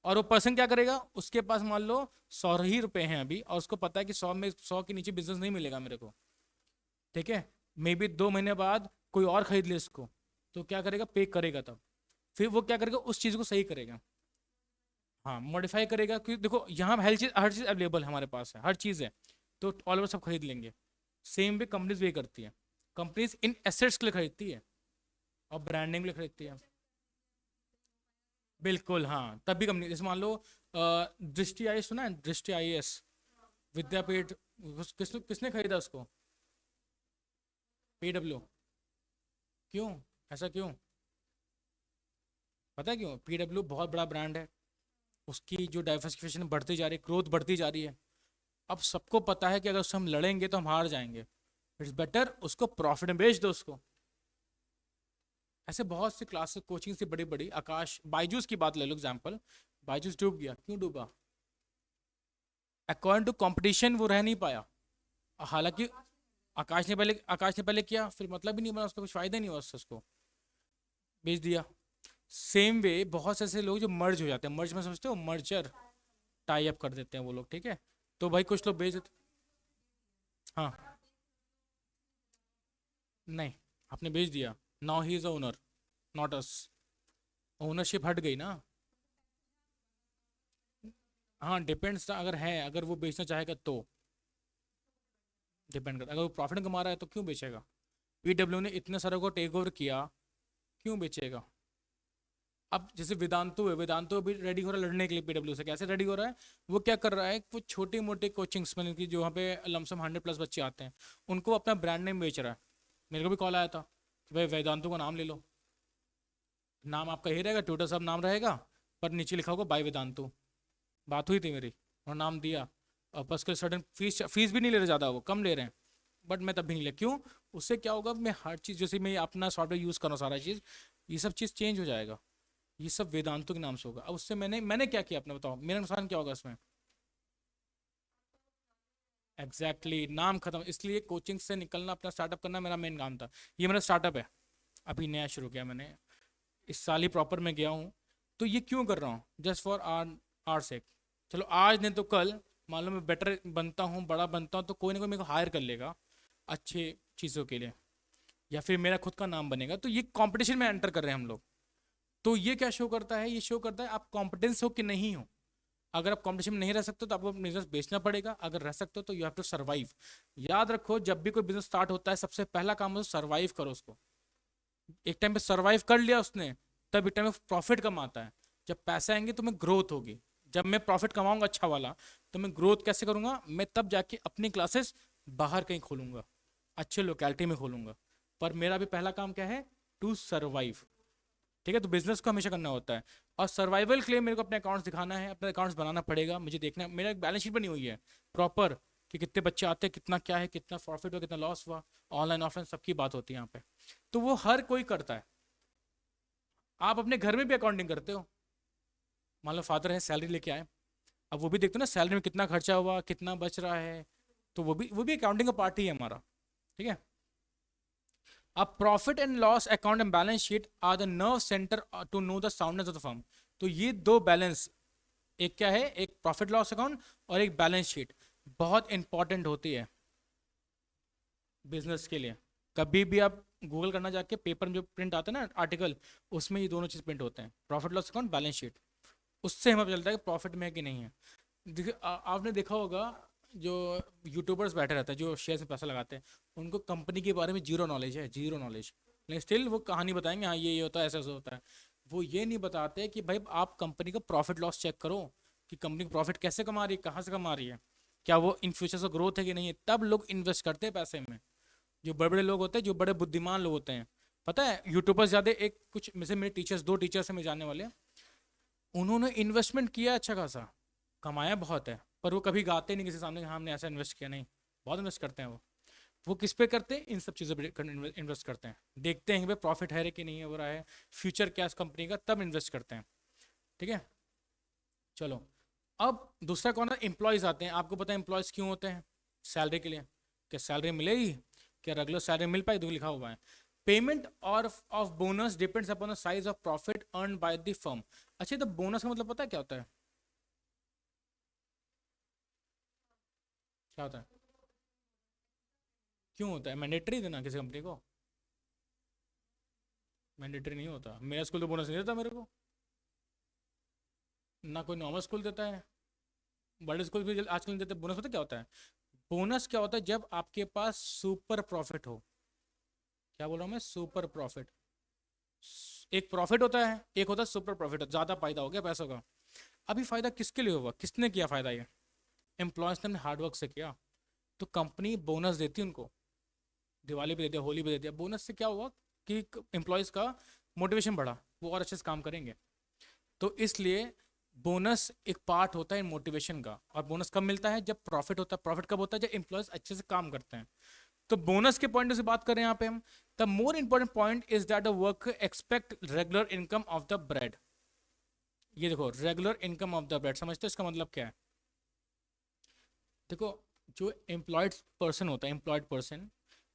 और वो पर्सन क्या करेगा, उसके पास मान लो 100 ही रुपए हैं अभी, और उसको पता है कि 100 के नीचे बिजनेस नहीं मिलेगा मेरे को, ठीक है, मे बी 2 महीने बाद कोई और खरीद ले इसको, तो क्या करेगा, पे करेगा तब, फिर वो क्या करेगा, उस चीज़ को सही करेगा, हाँ मॉडिफाई करेगा, क्योंकि देखो यहाँ हर चीज़ अवेलेबल हमारे पास है, हर चीज़ है, तो ऑल ओवर सब खरीद लेंगे। सेम वे कंपनीज भी करती है, कंपनीज इन एसेट्स के लिए खरीदती है और ब्रांडिंग के लिए खरीदती है। बिल्कुल हाँ, तब भी कंपनी, जैसे मान लो दृष्टि आई सुना है, दृष्टि IAS, विद्यापीठ, किसने खरीदा उसको, PW। क्यों, ऐसा क्यों, पता है क्यों, PW बहुत बड़ा ब्रांड है, उसकी जो डाइवर्सिफिकेशन बढ़ती जा रही है, ग्रोथ बढ़ती जा रही है, अब सबको पता है कि अगर उससे हम लड़ेंगे तो हम हार जाएंगे, इट्स बेटर उसको प्रॉफिट में बेच दो उसको। ऐसे बहुत से क्लासेस कोचिंग से बड़ी बड़ी, आकाश बायजूस की बात ले लो एग्जाम्पल, बायजूस डूब गया, क्यों डूबा, अकॉर्डिंग टू कंपटीशन वो रह नहीं पाया, हालांकि आकाश ने पहले किया, फिर मतलब ही नहीं बना उसका, कुछ फायदा नहीं हुआ उससे, उसको बेच दिया। सेम वे बहुत से ऐसे लोग जो मर्ज हो जाते हैं, मर्ज में समझते हो, मर्जर, टाई अप कर देते हैं वो लोग, ठीक है, तो भाई कुछ लोग बेच देते, हाँ, नहीं, आपने बेच दिया, now he is owner, not us, ownership हट गई ना। हाँ डिपेंड्स, अगर है, अगर वो बेचना चाहेगा तो डिपेंड करता है, अगर वो प्रॉफिट कमा रहा है तो क्यों बेचेगा, PW ने इतने सारे को टेक ओवर किया, क्यों बेचेगा। अब जैसे वेदांतु है, वेदांतु भी रेडी हो रहा है लड़ने के लिए PW से, कैसे रेडी हो रहा है, वो क्या कर रहा है, वो छोटे मोटे कोचिंग्स मतलब कि जो वहाँ पे लमसम 100+ बच्चे आते हैं, उनको अपना ब्रांड नेम बेच रहा है। मेरे को भी कॉल आया था कि भाई वेदांतु का नाम ले लो, नाम आपका ही रहेगा, ट्विटर सब नाम रहेगा, पर नीचे लिखा होगा बाय वेदांतु। बात हुई थी मेरी, और नाम दिया, और बस के सडन फीस फीस भी नहीं ले रहे ज़्यादा, वो कम ले रहे हैं, बट मैं तब भी नहीं लिया, क्यों, उससे क्या होगा, मैं हर चीज़ जैसे मैं अपना सॉफ्टवेयर यूज़ कर रहा हूँ, सारा चीज़, ये सब चीज़ चेंज हो जाएगा, ये सब वेदांतों के नाम से होगा। अब उससे मैंने क्या किया, अपने बताओ, मेरा नुकसान क्या होगा इसमें, एग्जैक्टली नाम खत्म, इसलिए कोचिंग से निकलना, अपना स्टार्टअप करना मेरा मेन काम था। ये मेरा स्टार्टअप है, अभी नया शुरू किया मैंने, इस साल ही प्रॉपर में गया हूँ, तो ये क्यों कर रहा हूँ, जस्ट फॉर आर सेक, चलो आज नहीं तो कल, मान लो मैं बेटर बनता हूँ, बड़ा बनता हूँ, तो कोई ना कोई मेरे को हायर कर लेगा अच्छे चीज़ों के लिए, या फिर मेरा खुद का नाम बनेगा, तो ये कंपटीशन में एंटर कर रहे हैं हम लोग। तो ये क्या शो करता है, ये शो करता है आप कॉम्पिटेंस हो कि नहीं हो। अगर आप कंपटीशन में नहीं रह सकते तो आपको बिजनेस बेचना पड़ेगा, अगर रह सकते हो तो यू हैव टू सर्वाइव। याद रखो, जब भी कोई बिजनेस स्टार्ट होता है, सबसे पहला काम हो सर्वाइव करो उसको, एक टाइम पे सर्वाइव कर लिया उसने, तब एक टाइम में प्रॉफिट कमाता है, जब पैसे आएंगे तो मैं ग्रोथ होगी, जब मैं प्रॉफिट कमाऊंगा अच्छा वाला, तो मैं ग्रोथ कैसे करूंगा, मैं तब जाके अपनी क्लासेस बाहर कहीं खोलूंगा, अच्छे लोकेलिटी में खोलूंगा, पर मेरा भी पहला काम क्या है, टू सर्वाइव, ठीक है, तो बिजनेस को हमेशा करना होता है, और सर्वाइवल के लिए मेरे को अपने अकाउंट्स दिखाना है, अपने अकाउंट्स बनाना पड़ेगा, मुझे देखना है, मेरा एक बैलेंस शीट बनी हुई है प्रॉपर, कि कितने बच्चे आते हैं, कितना क्या है, कितना प्रॉफिट हुआ, कितना लॉस हुआ, ऑनलाइन ऑफलाइन सबकी बात होती है यहाँ पे, तो वो हर कोई करता है। आप अपने घर में भी अकाउंटिंग करते हो, मान लो फादर है, सैलरी लेके आए, अब वो भी देखते हो ना सैलरी में कितना खर्चा हुआ, कितना बच रहा है, तो वो भी अकाउंटिंग का पार्ट ही है हमारा, ठीक है। अब profit and loss account and balance sheet are the nerve centre to know the soundness of the firm. तो ये दो बैलेंस, एक क्या है, एक प्रॉफिट लॉस अकाउंट और एक बैलेंस शीट, बहुत इंपॉर्टेंट होती है बिजनेस के लिए। कभी भी आप गूगल करना जाके, पेपर में जो प्रिंट आता है ना आर्टिकल, उसमें ये दोनों चीज़ प्रिंट होते हैं, profit loss account, balance sheet, उससे हमें पता चलता है कि प्रॉफिट में है कि नहीं है। देखिए आपने देखा होगा, जो यूट्यूबर्स बैठे रहते हैं, जो शेयर में पैसा लगाते हैं, उनको कंपनी के बारे में जीरो नॉलेज है, जीरो नॉलेज, लेकिन स्टिल वो कहानी बताएंगे, हाँ ये होता है, ऐसा ऐसा होता है। वो ये नहीं बताते कि भाई आप कंपनी का प्रॉफिट लॉस चेक करो, कि कंपनी प्रॉफिट कैसे कमा रही है, कहाँ से कमा रही है, क्या वो इन फ्यूचर से ग्रोथ है कि नहीं है, तब लोग इन्वेस्ट करते हैं पैसे में। जो बड़े बड़े लोग होते हैं, जो बड़े बुद्धिमान लोग होते हैं, पता है यूट्यूबर्स ज़्यादा, एक कुछ में से मेरे टीचर्स, 2 टीचर्स हैं मेरे जानने वाले, उन्होंने इन्वेस्टमेंट किया अच्छा खासा, कमाया बहुत है, पर वो कभी गाते नहीं किसी सामने कि हाँ हमने ऐसा इन्वेस्ट किया, नहीं, बहुत इन्वेस्ट करते हैं वो किस पे करते हैं, इन सब चीज़ों पर इन्वेस्ट करते हैं, देखते हैं कि भाई प्रॉफिट है कि नहीं हो रहा है, फ्यूचर क्या है कंपनी का, तब इन्वेस्ट करते हैं, ठीक है। चलो, अब दूसरा कौन है, एम्प्लॉयज़ आते हैं। आपको पता है एम्प्लॉयज़ क्यों होते हैं, सैलरी के लिए, क्या सैलरी मिलेगी, क्या रेगुलर सैलरी मिल पाएगी, तो लिखा हुआ है। पेमेंट और of bonus depends upon the size of profit earn by the firm. अच्छा, तो बोनस का मतलब पता है क्या होता है? क्या होता है? क्यों होता है? मैंडेटरी देना किसी कंपनी को? मैंडेटरी नहीं होता, मेरा स्कूल तो बोनस नहीं देता मेरे को, ना कोई नॉर्मल स्कूल देता है, बड़े स्कूल भी आजकल नहीं देते बोनस। पता क्या होता है? बोनस क्या होता है? जब आपके पास सुपर प्रॉफिट हो। क्या बोल रहा हूँ मैं? Super profit. एक प्रॉफिट होता है, एक होता है सुपर प्रॉफिट, ज्यादा फायदा हो गया पैसों का। अभी फायदा किसके लिए हुआ? किसने किया फायदा? ये एम्प्लॉयज ने हार्डवर्क से किया। तो कंपनी बोनस देती है उनको, दिवाली पे दे दिया, होली पे दे दिया। बोनस से क्या हुआ कि एम्प्लॉयज का मोटिवेशन बढ़ा, वो और अच्छे से काम करेंगे। तो इसलिए बोनस एक पार्ट होता है मोटिवेशन का। और बोनस कब मिलता है? जब प्रॉफिट होता है। प्रॉफिट कब होता है? जब एम्प्लॉयज अच्छे से काम करते हैं। तो बोनस के पॉइंट से बात करें यहाँ पे हम, the more important point is that the worker expect regular income of the bread. ये देखो, regular income of the bread, समझते हो इसका मतलब क्या है? देखो, जो एम्प्लॉयड पर्सन होता है,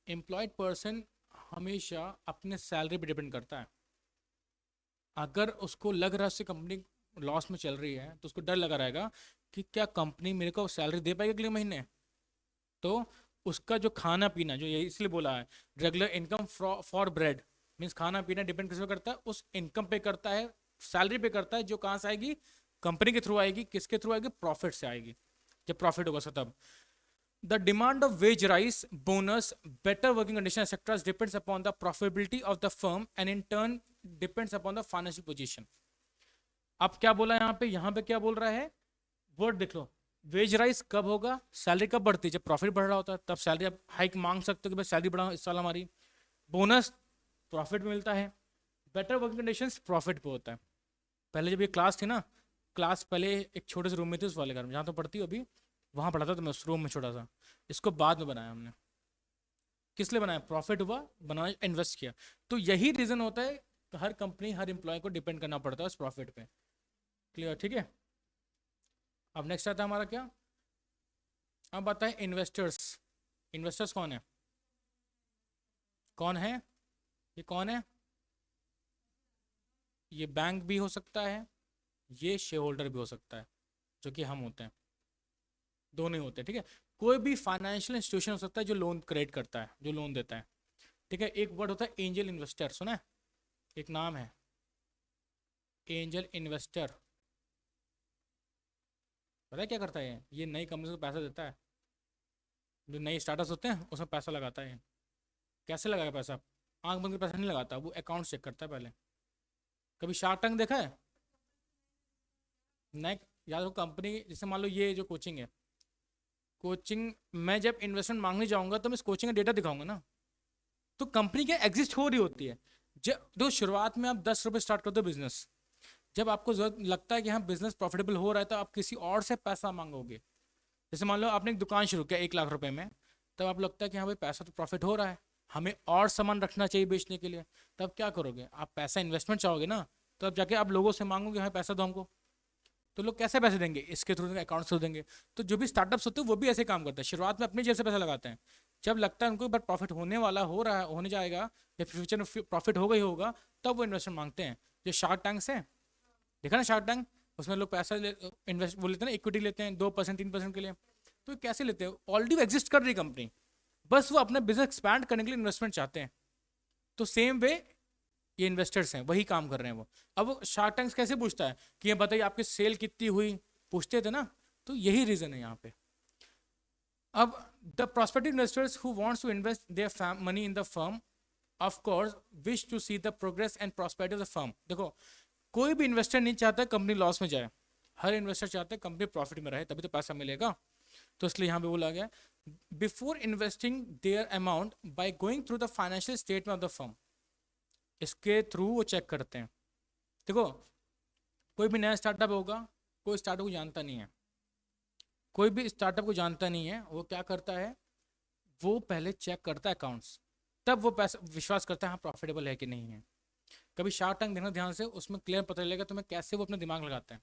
एम्प्लॉयड पर्सन हमेशा अपने सैलरी पे डिपेंड करता है। अगर उसको लग रहा है कंपनी लॉस में चल रही है, तो उसको डर लगा रहेगा कि क्या कंपनी मेरे को सैलरी दे पाएगी अगले महीने। तो उसका जो खाना पीना, जो ये इसलिए बोला है regular income for bread, means खाना पीना डिपेंड किस पे करता है? उस इनकम पे करता है, सैलरी पे करता है, जो कहाँ से आएगी? कंपनी के थ्रू आएगी। किसके थ्रू आएगी? प्रॉफिट से आएगी। जब प्रॉफिट होगा सो तब the demand of wage rise, bonus, better working conditions, etc. depends upon the profitability of the firm and in turn depends upon the financial position. अब क्या बोला यहाँ पे? यहाँ पे क्या बोल रहा है? वर्ड देख लो। वेज राइज कब होगा? सैलरी कब बढ़ती है? जब प्रॉफिट बढ़ रहा होता है, तब सैलरी आप हाइक मांग सकते हो कि भाई सैलरी बढ़ाओ इस साल हमारी। बोनस प्रॉफिट में मिलता है। बेटर वर्किंग कंडीशंस प्रॉफिट पे होता है। पहले जब ये क्लास थी ना, क्लास पहले एक छोटे से रूम में थी उस वाले घर में जहाँ तो पढ़ती हो अभी, वहाँ पढ़ा था तो मैं उस रूम में छोटा सा। इसको बाद में बनाया हमने। किस लिए बनाया? प्रॉफिट हुआ, बनाया, इन्वेस्ट किया। तो यही रीजन होता है, हर कंपनी हर एम्प्लॉय को डिपेंड करना पड़ता है उस प्रॉफिट पे। क्लियर? ठीक है। अब नेक्स्ट आता है हमारा क्या? अब आता है इन्वेस्टर्स। इन्वेस्टर्स कौन है? कौन है? ये कौन है? ये बैंक भी हो सकता है, ये शेयर होल्डर भी हो सकता है, जो कि हम होते हैं। दोनों ही होते हैं, ठीक है। कोई भी फाइनेंशियल इंस्टीट्यूशन हो सकता है जो लोन क्रिएट करता है, जो लोन देता है, ठीक है। एक वर्ड होता है एंजल इन्वेस्टर, सुना है? एक नाम है एंजल इन्वेस्टर। पता है क्या करता है? ये नई कंपनी को पैसा देता है, जो नए स्टार्टअप्स होते हैं उसमें पैसा लगाता है। कैसे लगाएगा पैसा? आंख बंद के पैसा नहीं लगाता, वो अकाउंट चेक करता है पहले। कभी शार्क टैंक देखा है? नए, या तो कंपनी, जैसे मान लो ये जो कोचिंग है, कोचिंग मैं जब इन्वेस्टमेंट मांगने जाऊंगा तो मैं इस कोचिंग का डेटा दिखाऊंगा ना। तो कंपनी क्या एग्जिस्ट हो रही होती है। जब तो शुरुआत में आप 10 रुपये स्टार्ट करते हो बिजनेस, जब आपको जरूरत लगता है कि हाँ बिजनेस प्रॉफिटेबल हो रहा है, तो आप किसी और से पैसा मांगोगे। जैसे मान लो आपने एक दुकान शुरू किया 1 लाख रुपए में, तब आपको लगता है कि हाँ भाई पैसा तो प्रॉफिट हो रहा है, हमें और सामान रखना चाहिए बेचने के लिए। तब क्या करोगे? आप पैसा इन्वेस्टमेंट चाहोगे ना, तो अब जाके आप लोगों से मांगोगे हाँ पैसा दो हमको। तो लोग कैसे पैसे देंगे? इसके थ्रू देंगे, अकाउंट थ्रू देंगे। तो जो भी स्टार्टअप्स होते हैं वो भी ऐसे काम करते हैं, शुरुआत में अपनी जेब से पैसा लगाते हैं। जब लगता है उनको बट प्रॉफिट होने वाला हो रहा है, होने जाएगा, या फ्यूचर में प्रॉफिट होगा ही होगा, तब वो इन्वेस्टमेंट मांगते हैं। जो शार्क टैंक्स है, देखा ना शार्क टैंक, उसमें लोग पैसा इन्वेस्ट वो लेते हैं ना, इक्विटी लेते हैं 2% 3% के लिए। तो कैसे लेते हैं? ऑलरेडी वो एग्जिस्ट कर रही कंपनी, बस वो अपना बिजनेस एक्सपैंड करने के लिए इन्वेस्टमेंट चाहते हैं। तो सेम वे ये इन्वेस्टर्स हैं, वही काम कर रहे हैं वो। अब शार्क टैंक्स कैसे पूछता है कि ये बताइए आपकी सेल कितनी हुई? पूछते थे ना। तो यही रीजन है यहाँ पे। अब the prospective investors who wants to invest their money in the firm of course wish to see the progress and prosperity of the firm. देखो, कोई भी इन्वेस्टर नहीं चाहता कंपनी लॉस में जाए, हर इन्वेस्टर चाहता है कंपनी प्रॉफिट में रहे, तभी तो पैसा मिलेगा। तो इसलिए यहाँ पे बोला गया before investing their amount by going through the financial statement of the firm, इसके थ्रू वो चेक करते हैं। देखो, कोई भी नया स्टार्टअप होगा, कोई स्टार्टअप को जानता नहीं है, कोई भी स्टार्टअप को जानता नहीं है, वो क्या करता है? वो पहले चेक करता है अकाउंट्स, तब वो पैसा विश्वास करता है हाँ प्रॉफिटेबल है कि नहीं है। कभी शार्क टैंक देखना ध्यान से, उसमें क्लियर पता चलेगा तुम्हें कैसे वो अपना दिमाग लगाते हैं।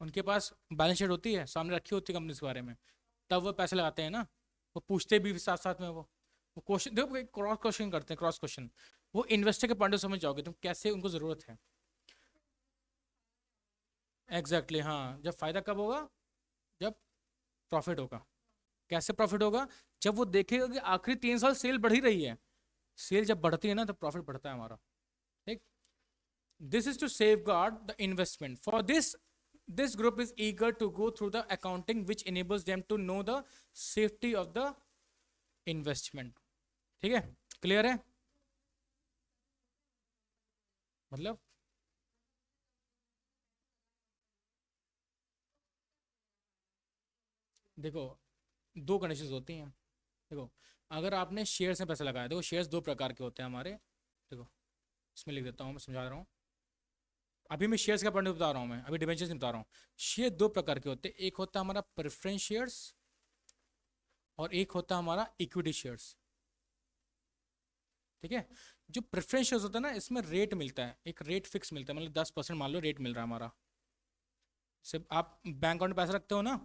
उनके पास बैलेंस शीट होती है, सामने रखी होती है कंपनी के बारे में, तब वो पैसे लगाते हैं ना। वो पूछते भी साथ साथ में वो, वो क्वेश्चन देखो, क्रॉस क्वेश्चन करते हैं, क्रॉस क्वेश्चन। वो इन्वेस्टर के पॉइंट ऑफ समझ जाओगे तुम कैसे उनको जरूरत है। एग्जैक्टली हाँ, जब फायदा कब होगा, जब प्रॉफिट होगा। कैसे प्रॉफिट होगा, जब वो देखेगा कि आखिरी 3 साल सेल बढ़ ही रही है। सेल जब बढ़ती है ना तो प्रॉफिट बढ़ता है हमारा। ठीक। This is to safeguard the investment for this group is eager to go through the accounting which enables them to know the safety of the investment। ठीक है, क्लियर है मतलब। देखो, दो कंडीशंस होती हैं। देखो, अगर आपने शेयर्स में पैसा लगाया, देखो शेयर्स दो प्रकार के होते हैं हमारे। देखो, इसमें लिख देता हूँ, मैं समझा रहा हूँ। अभी मैं शेयर्स का पॉइंट बता रहा हूँ, मैं अभी डिबेंचर्स नहीं बता रहा हूँ। शेयर दो प्रकार के होते हैं, एक होता है हमारा प्रेफरेंस शेयर्स और एक होता है हमारा इक्विटी शेयर्स। ठीक है। जो प्रेफरेंस शेयर्स होता है ना, इसमें रेट मिलता है, एक रेट फिक्स मिलता है, मतलब 10% मान लो रेट मिल रहा है हमारा। सिर्फ आप बैंक अकाउंट में पैसा रखते हो ना,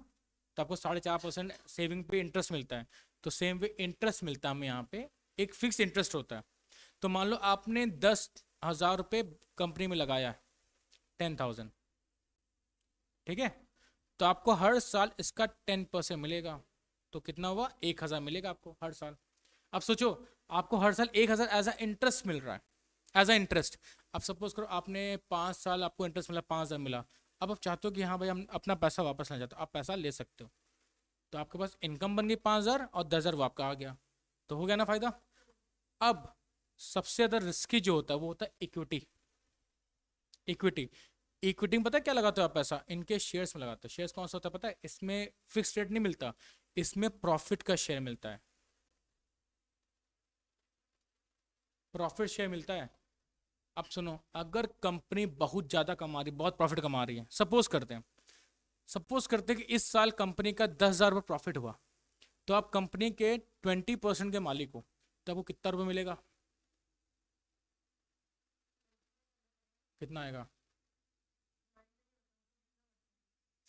तो आपको 4.5% सेविंग पे इंटरेस्ट मिलता है। तो सेम वे इंटरेस्ट मिलता है हमें यहाँ पे, एक फिक्स इंटरेस्ट होता है। तो मान लो आपने 10,000 रुपये कंपनी में लगाया है, 10,000। ठीक है। तो आपको हर साल इसका 10% मिलेगा। तो कितना हुआ, 1,000 मिलेगा आपको हर साल। अब सोचो, आपको हर साल 1,000 एज अ इंटरेस्ट मिल रहा है, एज अ इंटरेस्ट। अब सपोज करो आपने 5 साल आपको इंटरेस्ट मिला, 5,000 मिला। अब आप चाहते हो कि हाँ भाई हम अपना पैसा वापस लेना चाहते हो, आप पैसा ले सकते हो। तो आपके पास इनकम बन गई 5,000 और 10,000 वो आपका आ गया। तो हो गया ना फायदा। अब सबसे ज्यादा रिस्की जो होता है वो होता है इक्विटी। इक्विटी, इक्विटी में पता है क्या लगाते हो आप पैसा, इनके शेयर्स में लगाते हो। शेयर्स कौन सा होता है पता है, इसमें फिक्स रेट नहीं मिलता, इसमें प्रॉफिट का शेयर मिलता है। प्रॉफिट शेयर मिलता है। अब सुनो, अगर कंपनी बहुत ज्यादा कमा रही, बहुत प्रॉफिट कमा रही है, सपोज करते हैं कि इस साल कंपनी का 10,000 रुपये प्रॉफिट हुआ, तो आप कंपनी के 20% के मालिक हो, तो आपको कितना रुपये मिलेगा, कितना आएगा।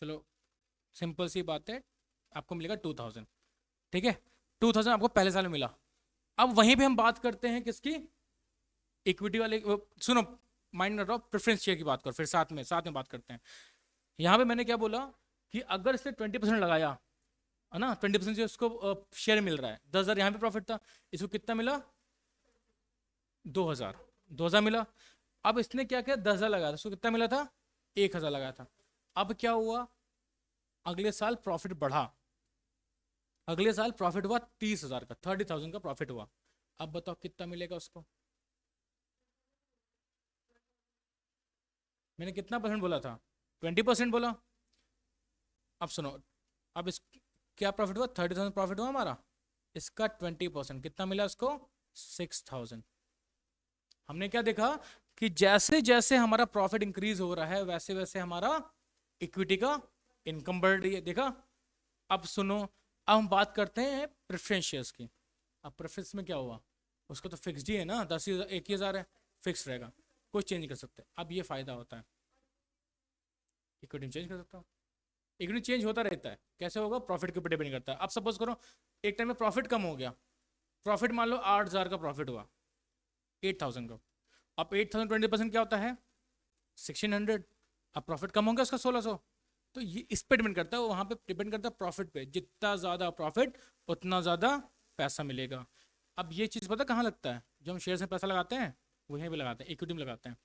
चलो, सिंपल सी बात है, आपको मिलेगा 2,000। ठीक है, 2,000 आपको पहले साल में मिला। अब वहीं पे हम बात करते हैं किसकी, इक्विटी वाले सुनो, माइंड रखो, प्रेफरेंस शेयर की बात करो, फिर साथ में बात करते हैं। यहाँ पे मैंने क्या बोला कि अगर इसने 20% लगाया है ना, 20% से उसको शेयर मिल रहा है, 10,000 यहाँ पे प्रॉफिट था, इसको कितना मिला, 2,000। 2,000 मिला। अब इसने क्या किया, 10,000 लगाया था, उसको कितना मिला था, 1,000 लगाया था। अब क्या हुआ, अगले साल प्रॉफिट बढ़ा, अगले साल प्रॉफिट हुआ 30,000 का, 30,000 का प्रॉफिट हुआ। अब बताओ कितना मिलेगा उसको। मैंने कितना परसेंट बोला था, 20% बोला। अब सुनो, अब इस क्या प्रॉफिट हुआ, 30,000 प्रॉफिट हुआ हमारा, इसका 20% कितना मिला उसको, 6,000। हमने क्या देखा कि जैसे जैसे हमारा प्रॉफिट इंक्रीज हो रहा है, वैसे वैसे हमारा इक्विटी का इनकम बढ़ रही है, देखा। अब सुनो, अब हम बात करते हैं प्रेफरेंस शेयर्स की। अब प्रेफरेंस में क्या हुआ, उसको तो फिक्स्ड ही है ना, 10,000 1,000 है, फिक्स रहेगा, कोई चेंज नहीं कर सकते। अब ये फायदा होता है, इक्विटी में चेंज कर सकता हूँ। इक्विटी चेंज होता रहता है, कैसे होगा, प्रॉफिट के ऊपर डिपेंड करता है। अब सपोज करो एक टाइम में प्रॉफिट कम हो गया, प्रॉफिट मान लो 8,000 का प्रॉफिट हुआ, 8,000 का। अब 8,000 20% क्या होता है, 1,600। अब प्रॉफिट कम हो गया उसका 1,600। तो ये इस पे डिपेंड करता है, वहां पे डिपेंड करता है प्रॉफिट पे, जितना ज्यादा प्रॉफिट उतना ज्यादा पैसा मिलेगा। अब ये चीज पता कहाँ लगता है, जो हम शेयर में पैसा लगाते हैं वहीं पे लगाते हैं, इक्विटी में लगाते हैं।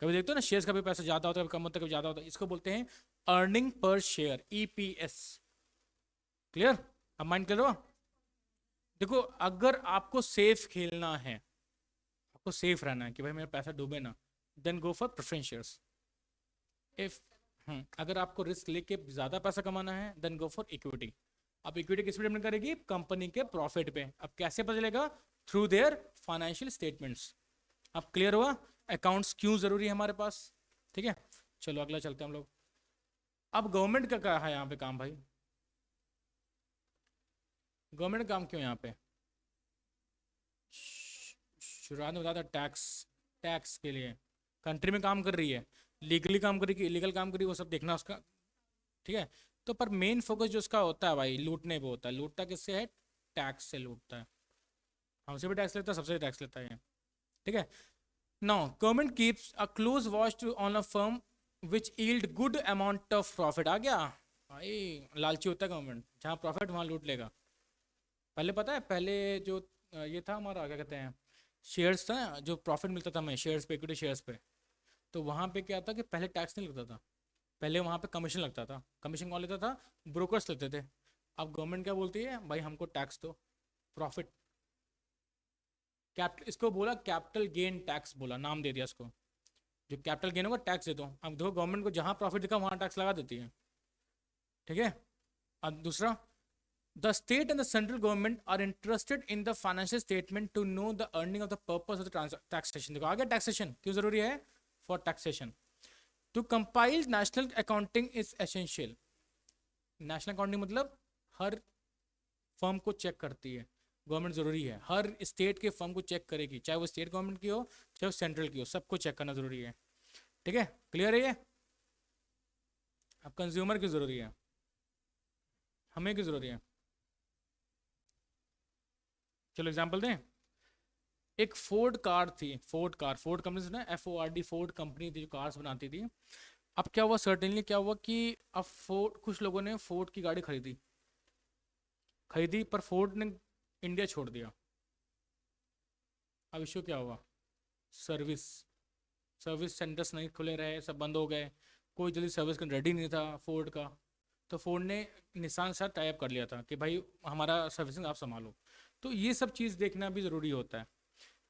कभी देखते हो ना, शेयर्स का भी पैसा ज्यादा होता है, कभी कम होता है, कभी ज्यादा होता है, इसको बोलते हैं earning per share, EPS. Clear, अब माइंड क्लियर हुआ। देखो, अगर आपको सेफ खेलना है, आपको सेफ रहना है कि भाई मेरा पैसा डूबे ना, then go for preference shares. If अगर आपको रिस्क लेके ज्यादा पैसा कमाना है, देन गो फॉर इक्विटी। अब इक्विटी किस पे डिपेंड करेगी, कंपनी के प्रॉफिट पे। अब कैसे पता चलेगा, थ्रू देयर फाइनेंशियल स्टेटमेंट्स। अब क्लियर हुआ अकाउंट्स क्यों जरूरी है हमारे पास। ठीक है, चलो अगला चलते हैं हम लोग। अब गवर्नमेंट का क्या है यहाँ पे काम भाई, गवर्नमेंट का काम क्यों है यहाँ पे, शुरुआत में बताया था टैक्स, टैक्स के लिए। कंट्री में काम कर रही है, लीगली काम कर रही है, इलीगल काम कर रही है, वो सब देखना उसका। ठीक है। तो पर मेन फोकस जो उसका होता है भाई, लूटने पे होता है। लूटता किससे है, टैक्स से लूटता है। हमसे भी टैक्स लेता है, सबसे टैक्स लेता है ये, ठीक है। Now government keeps a close watch to on a firm which yield good amount of profit. आ गया भाई, लालची होता है गवर्नमेंट, जहाँ प्रॉफिट वहाँ लूट लेगा। पहले पता है, पहले जो ये था हमारा क्या कहते हैं, शेयर्स था ना, जो प्रॉफिट मिलता था हमें शेयर्स पे, इक्विटी शेयर्स पे, तो वहाँ पे क्या था कि पहले टैक्स नहीं लगता था, पहले वहाँ पे कमीशन लगता था। कमीशन कौन लेता था? ब्रोकर्स लेते थे। अब गवर्नमेंट क्या बोलती है, भाई हमको टैक्स दो, प्रॉफिट, कैपिटल, इसको बोला कैपिटल गेन टैक्स, बोला, नाम दे दिया इसको। जो कैपिटल गेन होगा टैक्स दे दो। अब देखो गवर्नमेंट को जहाँ प्रॉफिट दिखा वहाँ टैक्स लगा देती है, ठीक है। अब दूसरा, the state and the central government are interested in the financial statement to know the earning of the purpose of the taxation. देखो आगे टैक्सेशन क्यों जरूरी है? For taxation to compile national accounting is essential. National accounting मतलब हर firm को check करती है गवर्नमेंट, जरूरी है, हर स्टेट के फर्म को चेक करेगी, चाहे वो स्टेट गवर्नमेंट की हो चाहे वो सेंट्रल की हो, सबको चेक करना जरूरी है, ठीक है। क्लियर है ये? अब कंज्यूमर की जरूरी है, हमें की जरूरी है। चलो एग्जांपल दें, एक फोर्ड कार थी, फोर्ड कार, फोर्ड कंपनी से ना, FORD, फोर्ड कंपनी थी जो कार्स बनाती थी। अब क्या हुआ, सर्टेनली क्या हुआ कि अब फोर्ड, कुछ लोगों ने फोर्ड की गाड़ी खरीदी खरीदी पर फोर्ड ने इंडिया छोड़ दिया। अब इशू क्या हुआ? सर्विस, सर्विस सेंटर्स नहीं खुले रहे, सब बंद हो गए, कोई जल्दी सर्विस का रेडी नहीं था फोर्ड का। तो फोर्ड ने निसान साथ टाई अप कर लिया था कि भाई हमारा सर्विसिंग आप संभालो। तो ये सब चीज़ देखना भी ज़रूरी होता है।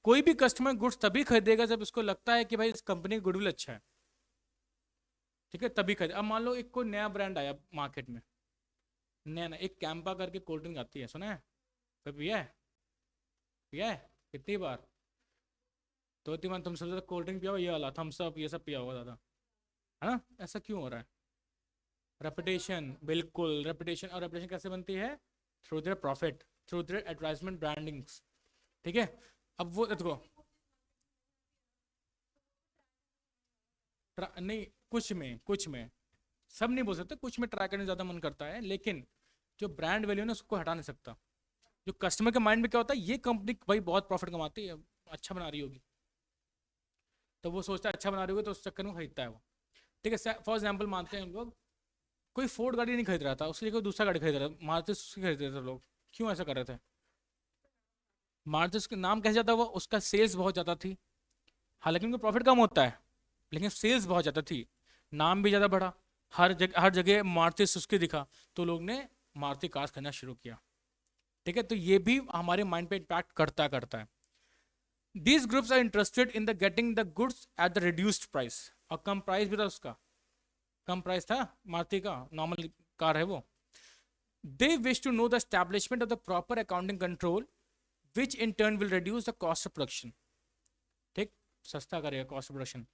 कोई भी कस्टमर गुड्स तभी खरीदेगा जब उसको लगता है कि भाई इस कंपनी का गुडविल अच्छा है, ठीक है, तभी खरीदे। अब मान लो एक कोई नया ब्रांड आया मार्केट में, नया ना, एक कैंपा करके कोल्ड ड्रिंक आती है, सुना है? कभी पिया है? पिया है? कितनी बार? 2-3 बार। तुम सबसे ज़्यादा कोल्ड ड्रिंक पिया हो ये वाला, थम्स अप, ये सब पिया होगा ज़्यादा, है ना? ऐसा क्यों हो रहा है? रेपुटेशन, बिल्कुल रेपुटेशन। और रेपुटेशन कैसे बनती है? Through their profit, through their advertisement brandings, ठीक है। अब वो देखो, नहीं, कुछ में सब नहीं बोल सकते, कुछ में ट्राई करने ज़्यादा मन करता है, लेकिन जो ब्रांड वैल्यू है उसको हटा नहीं सकता। जो कस्टमर के माइंड में क्या होता है, ये कंपनी भाई बहुत प्रॉफिट कमाती है, अच्छा बना रही होगी, तो वो सोचता है अच्छा बना रही होगी, तो उस चक्कर में खरीदता है वो, ठीक है। फॉर एग्जाम्पल मानते हैं हम लोग, कोई फोर्ड गाड़ी नहीं खरीद रहा था, उसके लिए कोई दूसरा गाड़ी खरीद रहा था, मारुति सुजुकी खरीद रहे थे लोग। क्यों ऐसा कर रहे थे? मारुति सुजुकी नाम कैसे जाता हुआ, उसका सेल्स बहुत ज़्यादा थी, हालांकि उनका प्रॉफिट कम होता है, लेकिन सेल्स बहुत ज़्यादा थी, नाम भी ज़्यादा बढ़ा, हर जगह मारुति सुजुकी दिखा, तो लोग ने मारुति कार्स खरीदना शुरू किया, ठीक है। तो ये भी हमारे माइंड पे इम्पैक्ट करता है। These groups are interested in the getting the goods at the reduced price, और कम प्राइस भी था उसका, कम प्राइस था मारुति का, नॉर्मल कार है वो। They wish to know the establishment of the proper accounting control which in turn will reduce the cost of production, ठीक, सस्ता करेगा cost of production.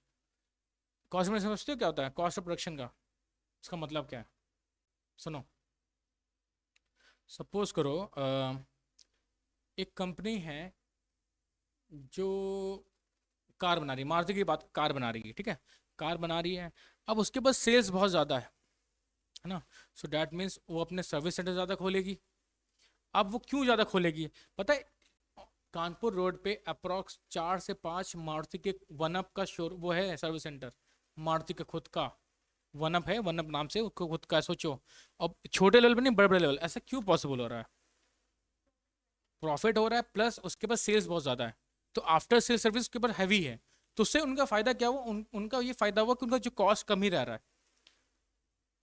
Cost of production समझते हो क्या होता है? कॉस्ट ऑफ प्रोडक्शन का इसका मतलब क्या है? सुनो, सपोज करो एक कंपनी है जो कार बना रही है, मारुति की बात, कार बना रही है, ठीक है, कार बना रही है। अब उसके पास सेल्स बहुत ज़्यादा है ना, सो डैट मीन्स वो अपने सर्विस सेंटर ज़्यादा खोलेगी। अब वो क्यों ज़्यादा खोलेगी पता है? कानपुर रोड पे अप्रॉक्स 4 से 5 मारुति के वन अप का शोर वो है सर्विस सेंटर, मारुति का खुद का वन अप है, वन अप नाम से उसको खुद का, सोचो। अब छोटे लेवल पे नहीं, बड़े बड़े लेवल, ऐसा क्यों पॉसिबल हो रहा है? प्रॉफिट हो रहा है प्लस उसके पास सेल्स बहुत ज़्यादा है, तो आफ्टर सेल सर्विस उसके ऊपर हैवी है, तो उससे उनका फ़ायदा क्या हुआ, उनका ये फ़ायदा हुआ कि उनका जो कॉस्ट कम ही रह रहा है,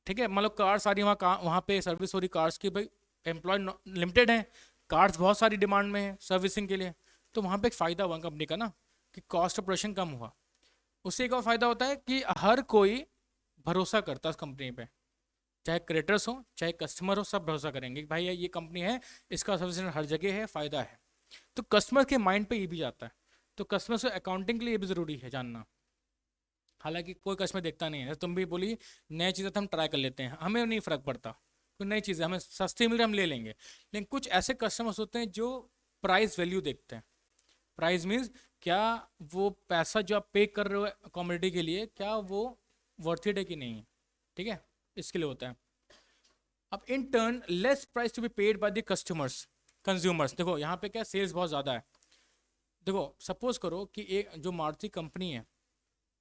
ठीक है। मतलब कार सारी वहाँ पे सर्विस हो रही कार्स की, भाई एम्प्लॉय लिमिटेड है, कार्स बहुत सारी डिमांड में है सर्विसिंग के लिए, तो वहाँ पे एक फ़ायदा हुआ कंपनी का ना, कि कॉस्ट ऑफ प्रोडक्शन कम हुआ। उससे एक और फ़ायदा होता है कि हर कोई भरोसा करता है उस कंपनी पे, चाहे क्रिएटर्स हो चाहे कस्टमर हो, सब भरोसा करेंगे कि भाई ये कंपनी है, इसका सर्विस हर जगह है, फ़ायदा है। तो कस्टमर के माइंड पे ये भी जाता है, तो कस्टमर से अकाउंटिंग के लिए ये भी ज़रूरी है जानना। हालांकि कोई कस्टमर देखता नहीं है, तुम भी बोली नई चीज़ें तो हम ट्राई कर लेते हैं, हमें नहीं फ़र्क पड़ता, कोई नई चीज़ें हमें सस्ती मिल रही हम ले लेंगे। लेकिन कुछ ऐसे कस्टमर्स होते हैं जो प्राइस वैल्यू देखते हैं। प्राइस मीन्स क्या वो पैसा जो आप पे कर रहे हो कॉमोडिटी के लिए, क्या वो वर्थ इट है कि नहीं है, ठीक है, इसके लिए होता है। अब in turn less price to be paid by the customers, consumers. देखो यहाँ पे क्या सेल्स बहुत ज़्यादा है, देखो सपोज करो कि एक जो मारुति कंपनी है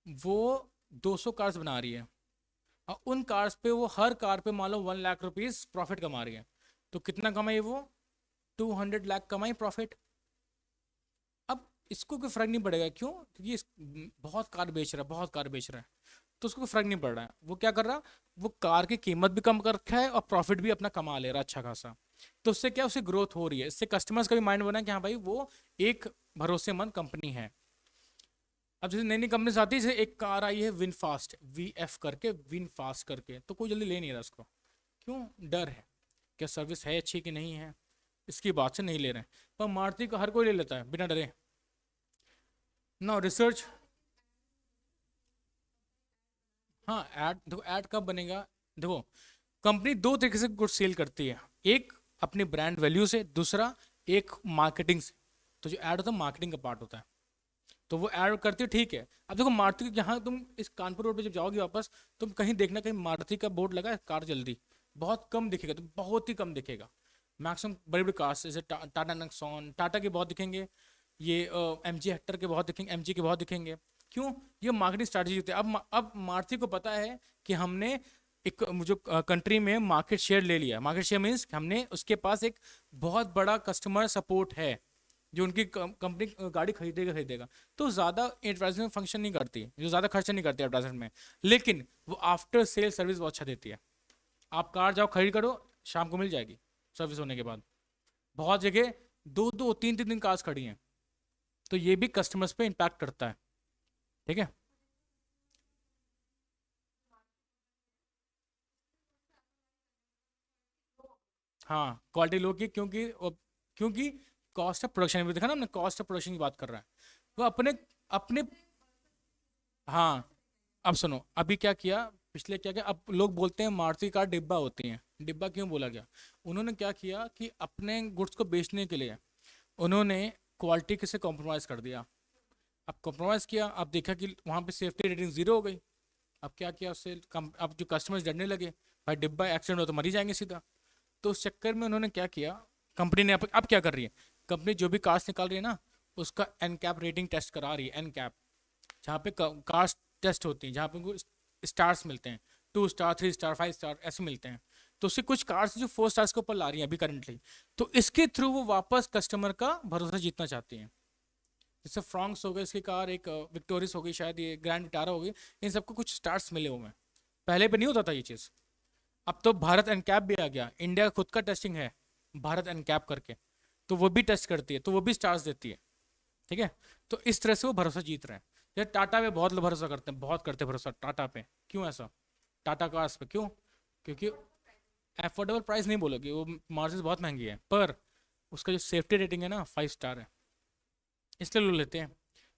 वो 200 कार्स बना रही है और उन कार्स पे वो हर कार पे मान लो 1 लाख रुपीज प्रॉफिट कमा रही है। तो कितना कमाई वो? 200 लाख कमाई प्रॉफिट। अब इसको कोई फर्क नहीं पड़ेगा, क्यों? क्योंकि बहुत कार बेच रहा है, बहुत कार बेच रहा है, तो उसको कोई फर्क नहीं पड़ रहा है। वो क्या कर रहा, वो कार की कीमत भी कम कर रखा है और प्रॉफिट भी अपना कमा ले रहा है अच्छा खासा। तो उससे क्या, उससे ग्रोथ हो रही है, इससे कस्टमर्स का भी माइंड बना कि हाँ भाई वो एक भरोसेमंद कंपनी है। अब जैसे नई नई कंपनीज आती है, जैसे एक कार आई है विन फास्ट, विन फास्ट करके, तो कोई जल्दी ले नहीं रहा उसको। क्यों? डर है, क्या सर्विस है अच्छी कि नहीं है, इसकी बात से नहीं ले रहे हैं। पर मारुति को हर कोई ले लेता है बिना डरे। ना रिसर्च। हाँ ऐड, देखो ऐड कब बनेगा। देखो कंपनी दो तरीके से गुड सेल करती है, एक अपनी ब्रांड वैल्यू से, दूसरा एक मार्केटिंग से। तो जो ऐड होता है मार्केटिंग का पार्ट होता है, तो वो ऐड करती है, ठीक है। अब देखो मारुति यहाँ तुम इस कानपुर रोड पे जब जाओगे वापस, तुम कहीं देखना कहीं मारुति का बोर्ड लगा है कार जल्दी, बहुत कम दिखेगा, तो बहुत ही कम दिखेगा। मैक्सिमम बड़ी बड़ी कार्स जैसे टाटा नेक्सॉन, टाटा के बहुत दिखेंगे, ये एम जी हेक्टर के बहुत दिखेंगे, एम जी के बहुत दिखेंगे। क्यों? ये मार्केटिंग स्ट्रैटेजी होती है। अब मारुति को पता है कि हमने एक जो कंट्री में मार्केट शेयर ले लिया, मार्केट शेयर मीन्स हमने उसके पास एक बहुत बड़ा कस्टमर सपोर्ट है जो उनकी कंपनी गाड़ी खरीदेगा। तो ज़्यादा एडवर्टाइजमेंट फंक्शन नहीं करती, जो ज़्यादा खर्चा नहीं करती एडवर्टाइजमेंट में, लेकिन वो आफ्टर सेल सर्विस बहुत अच्छा देती है। आप कार जाओ खरीद करो, शाम को मिल जाएगी सर्विस होने के बाद। बहुत जगह दो दो तीन तीन दिन कार्स खड़ी हैं, तो ये भी कस्टमर्स पे इम्पैक्ट करता है। ठीक है। हाँ क्वालिटी लो की, क्योंकि कॉस्ट ऑफ प्रोडक्शन भी देखा ना हमने, कॉस्ट ऑफ प्रोडक्शन की बात कर रहा है वो अपने अपने। हाँ अब सुनो, अभी क्या किया, पिछले क्या किया, अब लोग बोलते हैं मारुति कार डिब्बा होती हैं, डिब्बा क्यों बोला गया? उन्होंने क्या किया कि अपने गुड्स को बेचने के लिए उन्होंने क्वालिटी से कॉम्प्रोमाइज़ कर दिया। अब कॉम्प्रोमाइज़ किया, अब देखा कि वहाँ पे सेफ्टी रेटिंग जीरो हो गई। अब क्या किया उससे कम, अब जो कस्टमर्स डरने लगे, भाई डिब्बा एक्सीडेंट हो तो मर ही जाएंगे सीधा। तो उस चक्कर में उन्होंने क्या किया, कंपनी ने अब क्या कर रही है, कंपनी जो भी कार्स निकाल रही है ना, उसका एन कैप रेटिंग टेस्ट करा रही है। एन कैप जहाँ पे कार्स टेस्ट होती हैं, जहाँ पे उनको स्टार्स मिलते हैं, 2 स्टार, 3 स्टार, 5 स्टार ऐसे मिलते हैं। तो उससे कुछ कार्स जो 4 स्टार्स के ऊपर ला रही हैं अभी करंटली, तो इसके थ्रू वो वापस कस्टमर का भरोसा जीतना चाहती हैं। जैसे फ्रॉन्क्स हो गए इसकी कार, एक विक्टोरियस हो गई, शायद ये ग्रैंड विटारा हो गई, इन सबको कुछ स्टार्स मिले हुए हैं। पहले पे नहीं होता था ये चीज़। अब तो भारत एनकैप भी आ गया, इंडिया का खुद का टेस्टिंग है भारत एनकैप करके, तो वो भी टेस्ट करती है, तो वो भी स्टार्स देती है। ठीक है। तो इस तरह से वो भरोसा जीत रहे हैं। जैसे टाटा पे बहुत लोग भरोसा करते हैं, बहुत करते हैं भरोसा टाटा पे। क्यों ऐसा? टाटा कार्स पे क्यों? क्योंकि एफोर्डेबल प्राइस नहीं बोलोगे, वो मार्जिन बहुत महंगी है, पर उसका जो सेफ्टी रेटिंग है ना 5 स्टार है, इसलिए लोग लेते हैं।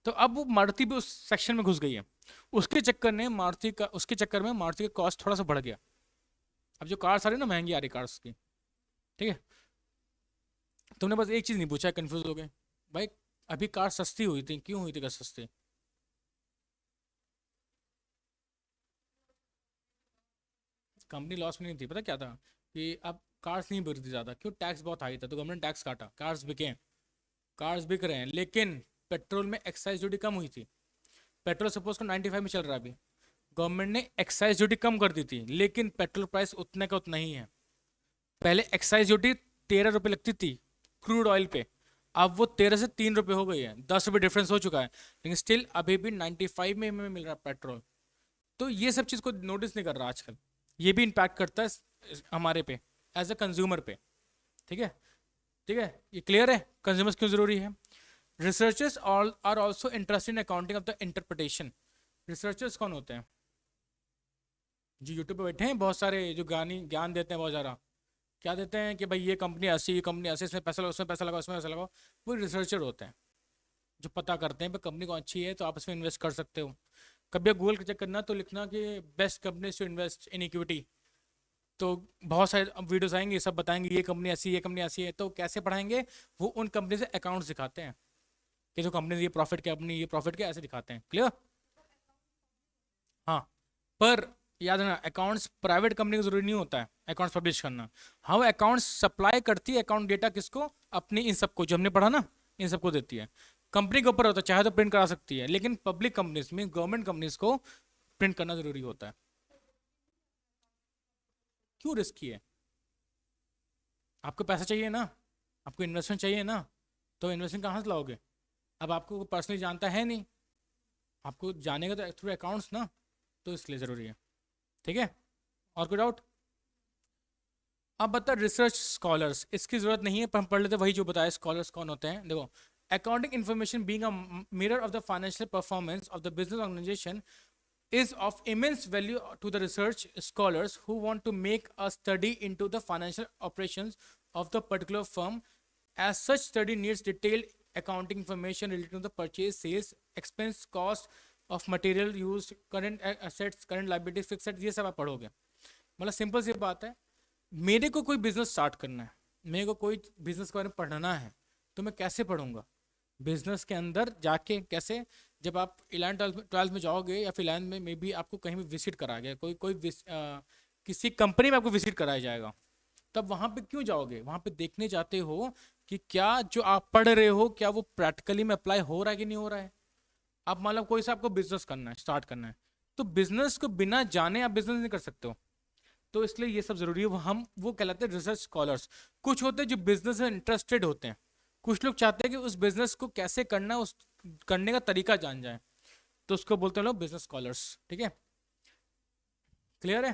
तो अब वो मारुति भी उस सेक्शन में घुस गई है, उसके चक्कर में मारुति का कॉस्ट थोड़ा सा बढ़ गया। अब जो कार्स आ रही है ना महंगी आ रही कार्स की। ठीक है। तुमने बस एक चीज़ नहीं पूछा, कंफ्यूज हो गए भाई। अभी कार सस्ती हुई थी, क्यों हुई थी कार सस्ती? कंपनी लॉस में नहीं थी, पता क्या था कि अब कार्स नहीं बिक रही ज़्यादा, क्यों? टैक्स बहुत हाई था, तो गवर्नमेंट टैक्स काटा, कार्स बिके। कार्स बिक रहे हैं, लेकिन पेट्रोल में एक्साइज ड्यूटी कम हुई थी। पेट्रोल सपोज को 95 में चल रहा है अभी, गवर्नमेंट ने एक्साइज ड्यूटी कम कर दी थी, लेकिन पेट्रोल प्राइस उतने का उतना ही है। पहले एक्साइज ड्यूटी 13 रुपये लगती थी क्रूड ऑयल पे, अब वो 13 से 3 रुपये हो गई है, 10 रुपये डिफरेंस हो चुका है, लेकिन स्टिल अभी भी 95 में हमें मिल रहा है पेट्रोल। तो ये सब चीज़ को नोटिस नहीं कर रहा आजकल, ये भी इम्पैक्ट करता है हमारे पे, एज अ कंज्यूमर पे। ठीक है। ठीक है, ये क्लियर है कंज्यूमर्स क्यों जरूरी है। Researchers all are also interested in accounting of the interpretation. Researchers कौन होते हैं? जो यूट्यूब पे बैठे हैं बहुत सारे, जो ज्ञान देते हैं बहुत ज़्यादा। क्या देते हैं कि भाई ये कंपनी ऐसी, ये कंपनी ऐसी, इसमें पैसा लगाओ, उसमें पैसा लगाओ, उसमें पैसा लगाओ। वो रिसर्चर होते हैं जो पता करते हैं कि कंपनी कौन अच्छी है तो आप इसमें इन्वेस्ट कर सकते हो। कभी आप गूगल चेक करना तो लिखना कि best companies to invest in equity, तो बहुत सारे वीडियोस आएंगे, सब बताएंगे ये कंपनी ऐसी, ये कंपनी ऐसी है। तो कैसे पढ़ाएंगे? वो उन कंपनी से अकाउंट्स दिखाते हैं कि जो कंपनी ये प्रॉफिट क्या, अपनी ये प्रॉफिट क्या, ऐसे दिखाते हैं। क्लियर? हाँ, पर याद रखना अकाउंट्स प्राइवेट कंपनी को जरूरी नहीं होता है अकाउंट्स पब्लिश करना। हाँ, अकाउंट्स सप्लाई करती है अकाउंट डेटा किसको? अपनी इन सबको जो हमने पढ़ा ना, इन सबको देती है। कंपनी के ऊपर होता है, चाहे तो प्रिंट करा सकती है, लेकिन पब्लिक कंपनीज में, गवर्नमेंट कंपनीज को प्रिंट करना जरूरी होता है। क्यों रिस्की है? आपको पैसा चाहिए ना, आपको इन्वेस्टमेंट चाहिए ना, तो इन्वेस्टमेंट कहाँ से लाओगे? अब आपको पर्सनली जानता है नहीं, आपको जानेगा तो थ्रू अकाउंट्स ना, तो इसलिए ज़रूरी है। ठीक है, और कोई डाउट? अब बता रिसर्च स्कॉलर्स, इसकी जरूरत नहीं है, पर हम पढ़ लेते वही जो बताया। स्कॉलर्स कौन होते हैं? देखो, accounting information being a mirror of the financial performance of the business organisation is of immense value to the research scholars who want to make a study into the financial operations of the particular firm. As such study needs detailed accounting information related to the purchase, sales, expense, cost of material used, current assets, current liabilities, fixed assets, ये सब आप पढ़ोगे। मतलब simple सी बात है, मेरे को कोई बिजनेस स्टार्ट करना है, मेरे को कोई बिजनेस के बारे में पढ़ना है, तो मैं कैसे पढ़ूंगा? बिजनेस के अंदर जाके कैसे? जब आप 11th-12th में जाओगे, या फिर 11th में मे बी आपको कहीं भी विजिट करा गया, किसी कंपनी में आपको विजिट कराया जाएगा, तब वहाँ पे क्यों जाओगे? वहाँ पे देखने जाते हो कि क्या जो आप पढ़ रहे हो, क्या वो प्रैक्टिकली में अप्लाई हो रहा है कि नहीं हो रहा है। आप मतलब कोई सा आपको बिजनेस करना है, स्टार्ट करना है, तो बिजनेस को बिना जाने आप बिजनेस नहीं कर सकते हो। तो इसलिए ये सब जरूरी है। वो कहलाते हैं रिसर्च स्कॉलर्स। कुछ होते हैं जो बिजनेस में इंटरेस्टेड होते हैं, कुछ लोग चाहते हैं कि उस बिजनेस को कैसे करना है, उस करने का तरीका जान जाए, तो उसको बोलते हैं लोग बिजनेस स्कॉलर्स। ठीक है, क्लियर है?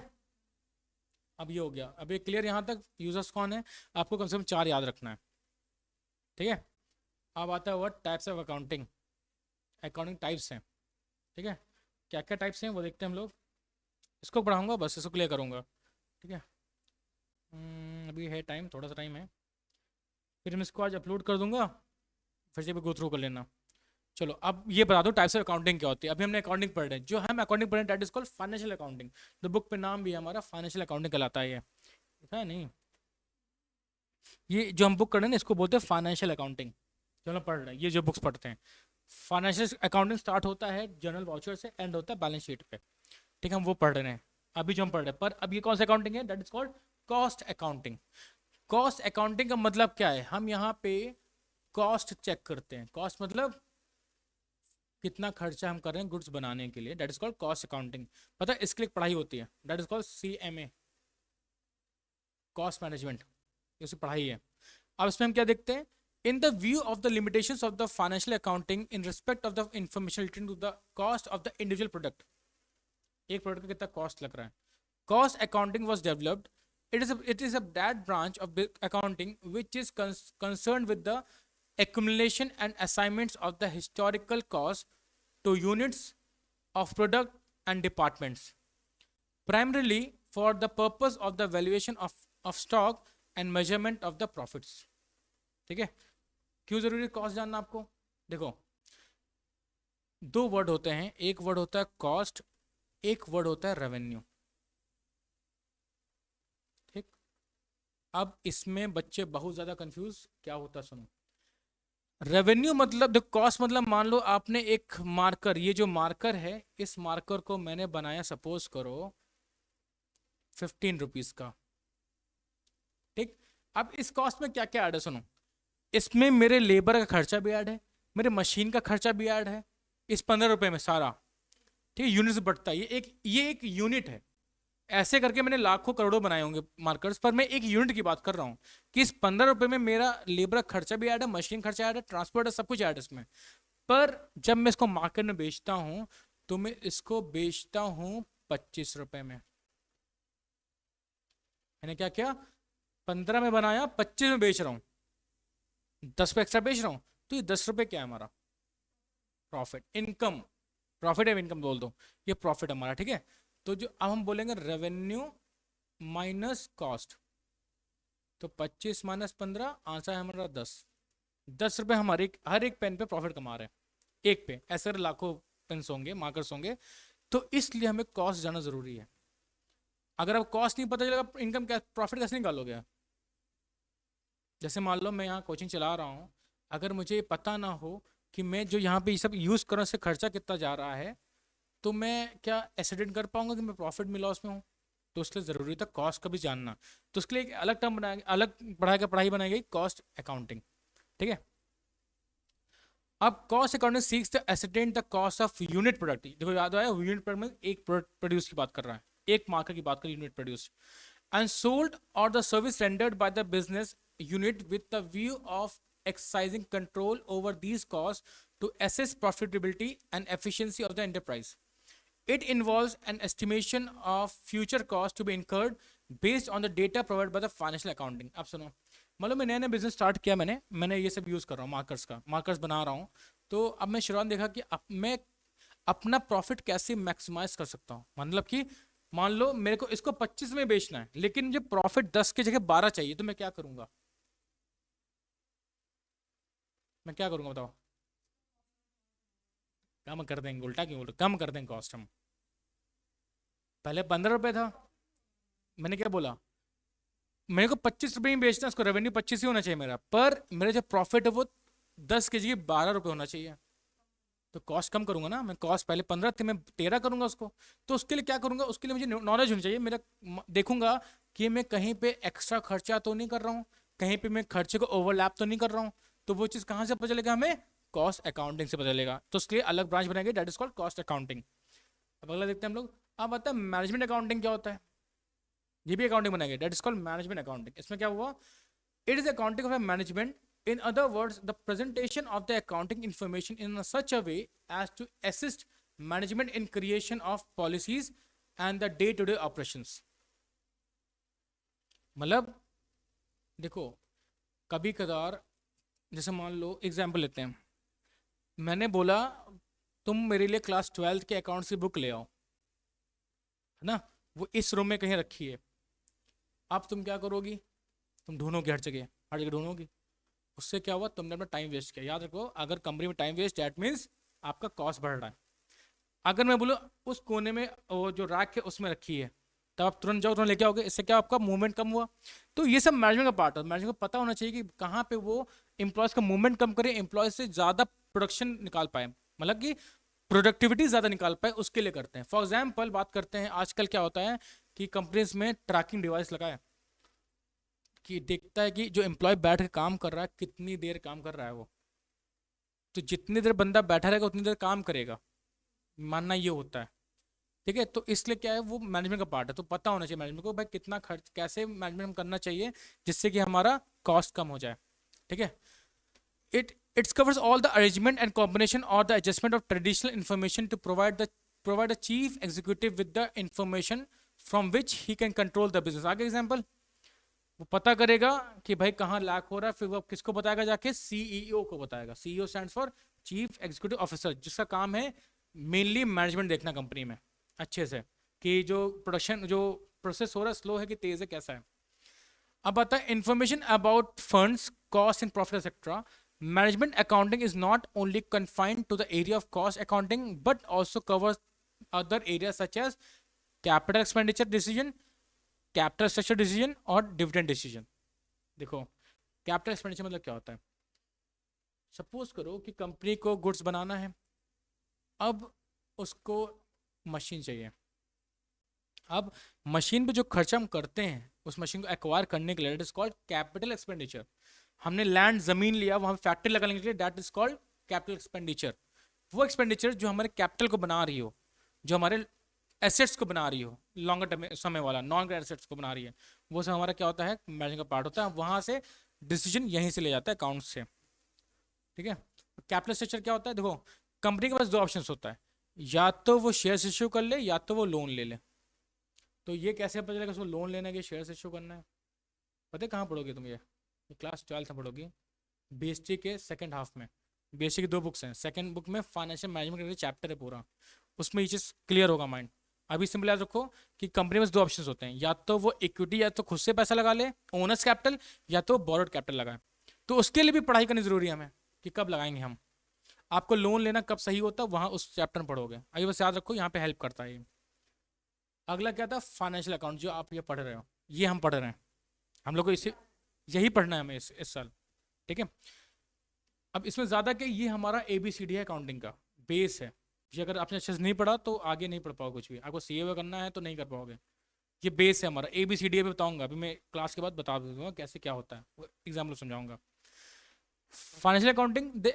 अब ये हो गया, अब ये क्लियर यहाँ तक। यूजर्स कौन है, आपको कम से कम 4 याद रखना है। ठीक है, अब आता है word types of accounting. Accounting types हैं, ठीक है, क्या क्या टाइप्स हैं वो देखते हैं हम लोग। इसको पढ़ाऊंगा, बस इसको क्लियर करूंगा। ठीक है, अभी है टाइम, थोड़ा सा टाइम है, फिर मैं इसको आज अपलोड कर दूंगा, फिर से भी गो थ्रू कर लेना। चलो, अब ये बता दो टाइप्स ऑफ अकाउंटिंग क्या होती है। अभी हमने अकाउंटिंग पढ़ रहे हैं, जो हम अकाउंटिंग पढ़ रहे हैं that is called financial accounting. The book पे नाम भी है हमारा, फाइनेंशियल अकाउंटिंग कहलाता है। ये देखा है नहीं? ये जो हम बुक कर रहे हैं ना, इसको बोलते हैं फाइनेंशियल अकाउंटिंग, जो हम पढ़ रहे हैं, ये जो बुक्स पढ़ते हैं। फाइनेंशियल अकाउंटिंग स्टार्ट होता है जनरल वाउचर से, एंड होता है बैलेंस शीट पे। ठीक है, हम वो पढ़ रहे हैं अभी जो हम पढ़ रहे हैं। पर अब ये कौन सा अकाउंटिंग है? That is called cost accounting. Cost accounting का मतलब क्या है? हम यहाँ पे कॉस्ट चेक करते हैं। कॉस्ट मतलब कितना खर्चा हम कर रहे हैं गुड्स बनाने के लिए, that is called cost accounting. पता है, इसके लिए एक पढ़ाई होती है, that is called CMA, cost management, ये पढ़ाई है। अब इसमें हम क्या देखते हैं? In the view of the limitations of the financial accounting in respect of the information related to the cost of the individual product, एक प्रोडक्ट का कितना कॉस्ट लग रहा है। Cost accounting was developed, it is a that branch of accounting which is concerned with the accumulation and assignments of the historical cost to units of product and departments, primarily for the purpose of the valuation of stock and measurement of the profits। ठीक है, क्यों जरूरी cost जानना आपको? देखो, 2 word होते हैं, एक वर्ड होता है कॉस्ट, एक वर्ड होता है रेवेन्यू। ठीक, अब इसमें बच्चे बहुत ज्यादा कंफ्यूज क्या होता है, सुनो। रेवेन्यू मतलब, देखो कॉस्ट मतलब, मान लो आपने एक मार्कर, ये जो मार्कर है, इस मार्कर को मैंने बनाया सपोज करो 15 रुपीज का। ठीक, अब इस कॉस्ट में क्या क्या ऐड है, सुनो। इसमें मेरे लेबर का खर्चा भी ऐड है, मेरे मशीन का खर्चा भी ऐड है, इस 15 रुपए में सारा। ठीक है, यूनिट से बढ़ता है, ये एक यूनिट है। ऐसे करके मैंने लाखों करोड़ों बनाए होंगे मार्कर्स, पर मैं एक यूनिट की बात कर रहा हूँ कि इस 15 रुपए में मेरा लेबर खर्चा भी ऐड है, मशीन खर्चा ऐड है, ट्रांसपोर्ट है, सब कुछ ऐड है इसमें। पर जब मैं इसको मार्केट में बेचता हूँ, तो मैं इसको बेचता हूँ 25 रुपए में। मैंने क्या किया? 15 में बनाया, 25 में बेच रहा हूँ, 10 पे एक्स्ट्रा बेच रहा हूँ, तो ये 10 रुपए क्या है हमारा? Profit, income. प्रॉफिट है, इनकम बोल दो, ये प्रॉफिट हमारा। ठीक है, तो जो अब हम बोलेंगे रेवेन्यू माइनस कॉस्ट, तो 25 माइनस 15, आंसर है हमारा 10। 10 रुपए हमारे हर एक पेन पे प्रॉफिट कमा रहे हैं, एक पे। ऐसे लाखों पेन्स होंगे, मार्कर्स होंगे, तो इसलिए हमें कॉस्ट जाना जरूरी है। अगर आप कॉस्ट नहीं पता चलेगा, इनकम क्या, प्रॉफिट कैसे निकालोगे? जैसे मान लो मैं यहाँ कोचिंग चला रहा हूँ, अगर मुझे पता ना हो कि मैं जो यहाँ पे ये सब यूज़ कर रहा हूँ, उससे खर्चा कितना जा रहा है, तो मैं क्या एसेडिट कर पाऊंगा कि मैं प्रॉफिट में लॉस में हूँ? तो इसलिए ज़रूरी था कॉस्ट का भी जानना। तो उसके लिए एक अलग टर्म बनाएंगे, अलग पढ़ाई बनाई गई, कॉस्ट अकाउंटिंग। ठीक है, अब cost accounting seeks the ascertain the cost of unit product. देखो याद आया, यूनिट प्रोडक्ट में एक प्रोडक्ट प्रोड्यूस की बात कर रहा है, एक मार्केट की बात कर, यूनिट प्रोड्यूस एंड सोल्ड और the service rendered by the business unit with the view of exercising control over these costs to assess profitability and efficiency of the enterprise. It involves an estimation of future costs to be incurred based on the data provided by the financial accounting. अब सुनो, मतलब मैं नया नया business start किया, मैंने ये सब यूज़ कर रहा हूँ, मार्कर्स बना रहा हूँ। तो अब मैं शुरुआत देखा कि अब मैं अपना प्रॉफिट कैसे मैक्सिमाइज कर सकता हूँ। मतलब कि मान लो मेरे को इसको 25 में बेचना है, लेकिन मुझे प्रॉफिट 10 की जगह 12 चाहिए, तो मैं क्या करूँगा? मैं क्या करूँगा बताओ? कम कर देंगे, उल्टा क्यों बोल, कम कर देंगे कॉस्ट हम। पहले 15 रुपये था, मैंने क्या बोला, मेरे को 25 रुपये ही बेचना है, उसको रेवेन्यू 25 ही होना चाहिए मेरा, पर मेरा जो प्रॉफिट है वो 10 की जगह 12 रुपये होना चाहिए। तो कॉस्ट कम करूंगा ना मैं, कॉस्ट पहले 15 थी, मैं 13 करूंगा उसको। तो उसके लिए क्या करूंगा, उसके लिए मुझे नॉलेज होनी चाहिए मेरा। देखूंगा कि मैं कहीं पे एक्स्ट्रा खर्चा तो नहीं कर रहा हूँ, कहीं पे मैं खर्चे को ओवरलैप तो नहीं कर रहा हूँ। तो वो चीज़ कहाँ से पता चलेगा हमें? कॉस्ट अकाउंटिंग से पता चलेगा। तो उसके लिए अलग ब्रांच बनाएंगे, that is called cost accounting. अब अगला देखते हैं हम लोग। अब आता है मैनेजमेंट अकाउंटिंग क्या होता है। ये भी अकाउंटिंग बनाएंगे, that is called management accounting. इसमें क्या हुआ, it is accounting of management. In other words, the presentation of the accounting information in such a way as to assist management in creation of policies and the day-to-day operations. मतलब देखो, कभी कदार, जैसे मान लो example लेते हैं, मैंने बोला तुम मेरे लिए क्लास 12 के अकाउंट्स की बुक ले आओ, है ना, वो इस रूम में कहीं रखी है। अब तुम क्या करोगी, तुम ढूंढोगी हर जगह ढूंढोगी। उससे क्या हुआ, तुमने अपना टाइम वेस्ट किया। याद रखो, अगर कंपनी में टाइम वेस्ट, दैट मीन्स आपका कॉस्ट बढ़ रहा है। अगर मैं बोलूँ उस कोने में वो जो रैक है उसमें रखी है, तब आप तुरंत जाओ, तुरंत लेके आओगे, इससे क्या आपका मूवमेंट कम हुआ। तो ये सब मैनेजमेंट का पार्ट है। मैनेजमेंट को पता होना चाहिए कि कहाँ पे वो एम्प्लॉयज़ का मूवमेंट कम करे, एम्प्लॉयज़ से ज़्यादा प्रोडक्शन निकाल पाए, मतलब कि प्रोडक्टिविटी ज़्यादा निकाल पाए, उसके लिए करते हैं। फॉर एग्जाम्पल बात करते हैं, आजकल क्या होता है कि कंपनीज में ट्रैकिंग डिवाइस लगा है, कि देखता है कि जो एम्प्लॉय बैठ के काम कर रहा है कितनी देर काम कर रहा है वो, तो जितनी देर बंदा बैठा रहेगा उतनी देर काम करेगा, मानना ये होता है। ठीक है, तो इसलिए क्या है, वो मैनेजमेंट का पार्ट है। तो पता होना चाहिए मैनेजमेंट को, भाई कितना खर्च, कैसे मैनेजमेंट हम करना चाहिए जिससे कि हमारा कॉस्ट कम हो जाए। ठीक है, it covers all the arrangement and combination or the adjustment of traditional information to provide a chief executive with the information from which he can control the business. आगे एग्जांपल, वो पता करेगा कि भाई कहाँ लैक हो रहा है, फिर वो किसको बताएगा, जाके सीईओ को बताएगा। CEO stands for chief executive officer, जिसका काम है मेनली मैनेजमेंट देखना कंपनी में अच्छे से, कि जो प्रोडक्शन, जो प्रोसेस हो रहा है स्लो है कि तेज है, कैसा है। अब आता है information about funds, cost and profit etcetera. Management accounting is not only confined to the area of cost accounting but also covers other area such as capital expenditure decision, capital structure decision और dividend decision. देखो, capital expenditure मतलब क्या होता है। Suppose करो कि company को goods बनाना है, अब उसको मशीन चाहिए। अब मशीन पे जो खर्चा हम करते हैं उस मशीन को एक्वायर करने के लिए, that is called capital expenditure. हमने लैंड, जमीन लिया, वहां पे फैक्ट्री लगाने के लिए, that is called capital expenditure. वो एक्सपेंडिचर जो हमारे कैपिटल को बना रही हो, जो हमारे एसेट्स को बना रही हो, लॉन्गर टर्म समय वाला नॉन करेंट एसेट्स को बना रही है, वो सब हमारा क्या होता है, मैनेजमेंट का पार्ट होता है। वहां से डिसीजन यहीं से ले जाता है, अकाउंट से। ठीक है, कैपिटल स्ट्रक्चर क्या होता है, देखो कंपनी के पास दो ऑप्शंस होता है, या तो वो शेयर्स इश्यू कर ले या तो वो लोन ले ले। तो ये कैसे पता चलेगा उसको लोन लेना है कि शेयर्स इश्यू करना है? पता है कहाँ पढ़ोगे तुम, ये क्लास 12 में पढ़ोगी, बीएसटी के सेकंड हाफ में। बीएसटी की दो बुक्स हैं, सेकंड बुक में फाइनेंशियल मैनेजमेंट का चैप्टर है पूरा, उसमें ये चीज़ क्लियर होगा माइंड। अभी सिंपल याद रखो कि कंपनी में दो ऑप्शंस होते हैं, या तो वो इक्विटी, या तो खुद से पैसा लगा ले ओनर्स कैपिटल, या तो बोरोड कैपिटल लगाए। तो उसके लिए भी पढ़ाई करनी जरूरी है हमें, कि कब लगाएंगे हम, आपको लोन लेना कब सही होता है, वहाँ उस चैप्टर में पढ़ोगे। अभी बस याद रखो, यहाँ पे हेल्प करता है ये। अगला क्या था, फाइनेंशियल अकाउंट, जो आप ये पढ़ रहे हो, ये हम पढ़ रहे हैं, हम लोग को इसे यही पढ़ना है हमें इस साल। ठीक है, अब इसमें ज़्यादा क्या, ये हमारा ABCD है, अकाउंटिंग का बेस है। ये अगर आपने अच्छे से नहीं पढ़ा तो आगे नहीं पढ़ पाओगे कुछ भी, आपको CA करना है तो नहीं कर पाओगे। ये बेस है हमारा, ABCD अभी बताऊंगा, अभी मैं क्लास के बाद बता दूंगा कैसे क्या होता है, एग्जाम्पल समझाऊंगा। Financial accounting, the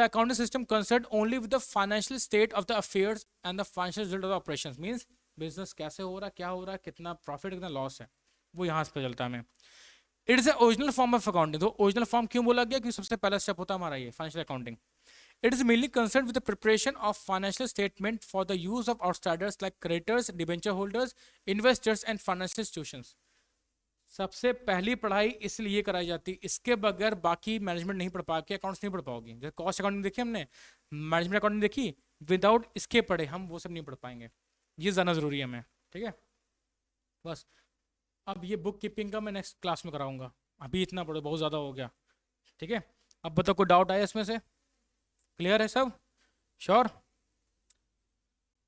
accounting system concerned only with the financial state of the affairs and the financial result of the operations. Means business कैसे हो रहा है, क्या हो रहा है, कितना प्रॉफिट कितना लॉस है, वो यहाँ से पता चलता है हमें. It is original form of accounting. तो ओरिजिनल फॉर्म क्यों बोला गया, क्योंकि सबसे पहला स्टेप होता है हमारा ये financial accounting. It is mainly concerned with the preparation of financial statement for the use of outsiders like creditors, debenture holders, investors and financial institutions. सबसे पहली पढ़ाई इसलिए कराई जाती है, इसके बगैर बाकी मैनेजमेंट नहीं पढ़ पाओगे, अकाउंट्स नहीं पढ़ पाओगे. जैसे कॉस्ट अकाउंटिंग देखी हमने, मैनेजमेंट अकाउंटिंग देखी, विदाउट इसके पढ़े हम वो सब नहीं पढ़ पाएंगे. ये ज़्यादा ज़रूरी है हमें. ठीक है, बस. अब ये बुक कीपिंग का मैं नेक्स्ट क्लास में कराऊंगा, अभी इतना पढ़ो, बहुत ज़्यादा हो गया. ठीक है, अब बताओ कोई डाउट आया इसमें से? क्लियर है सब? श्योर?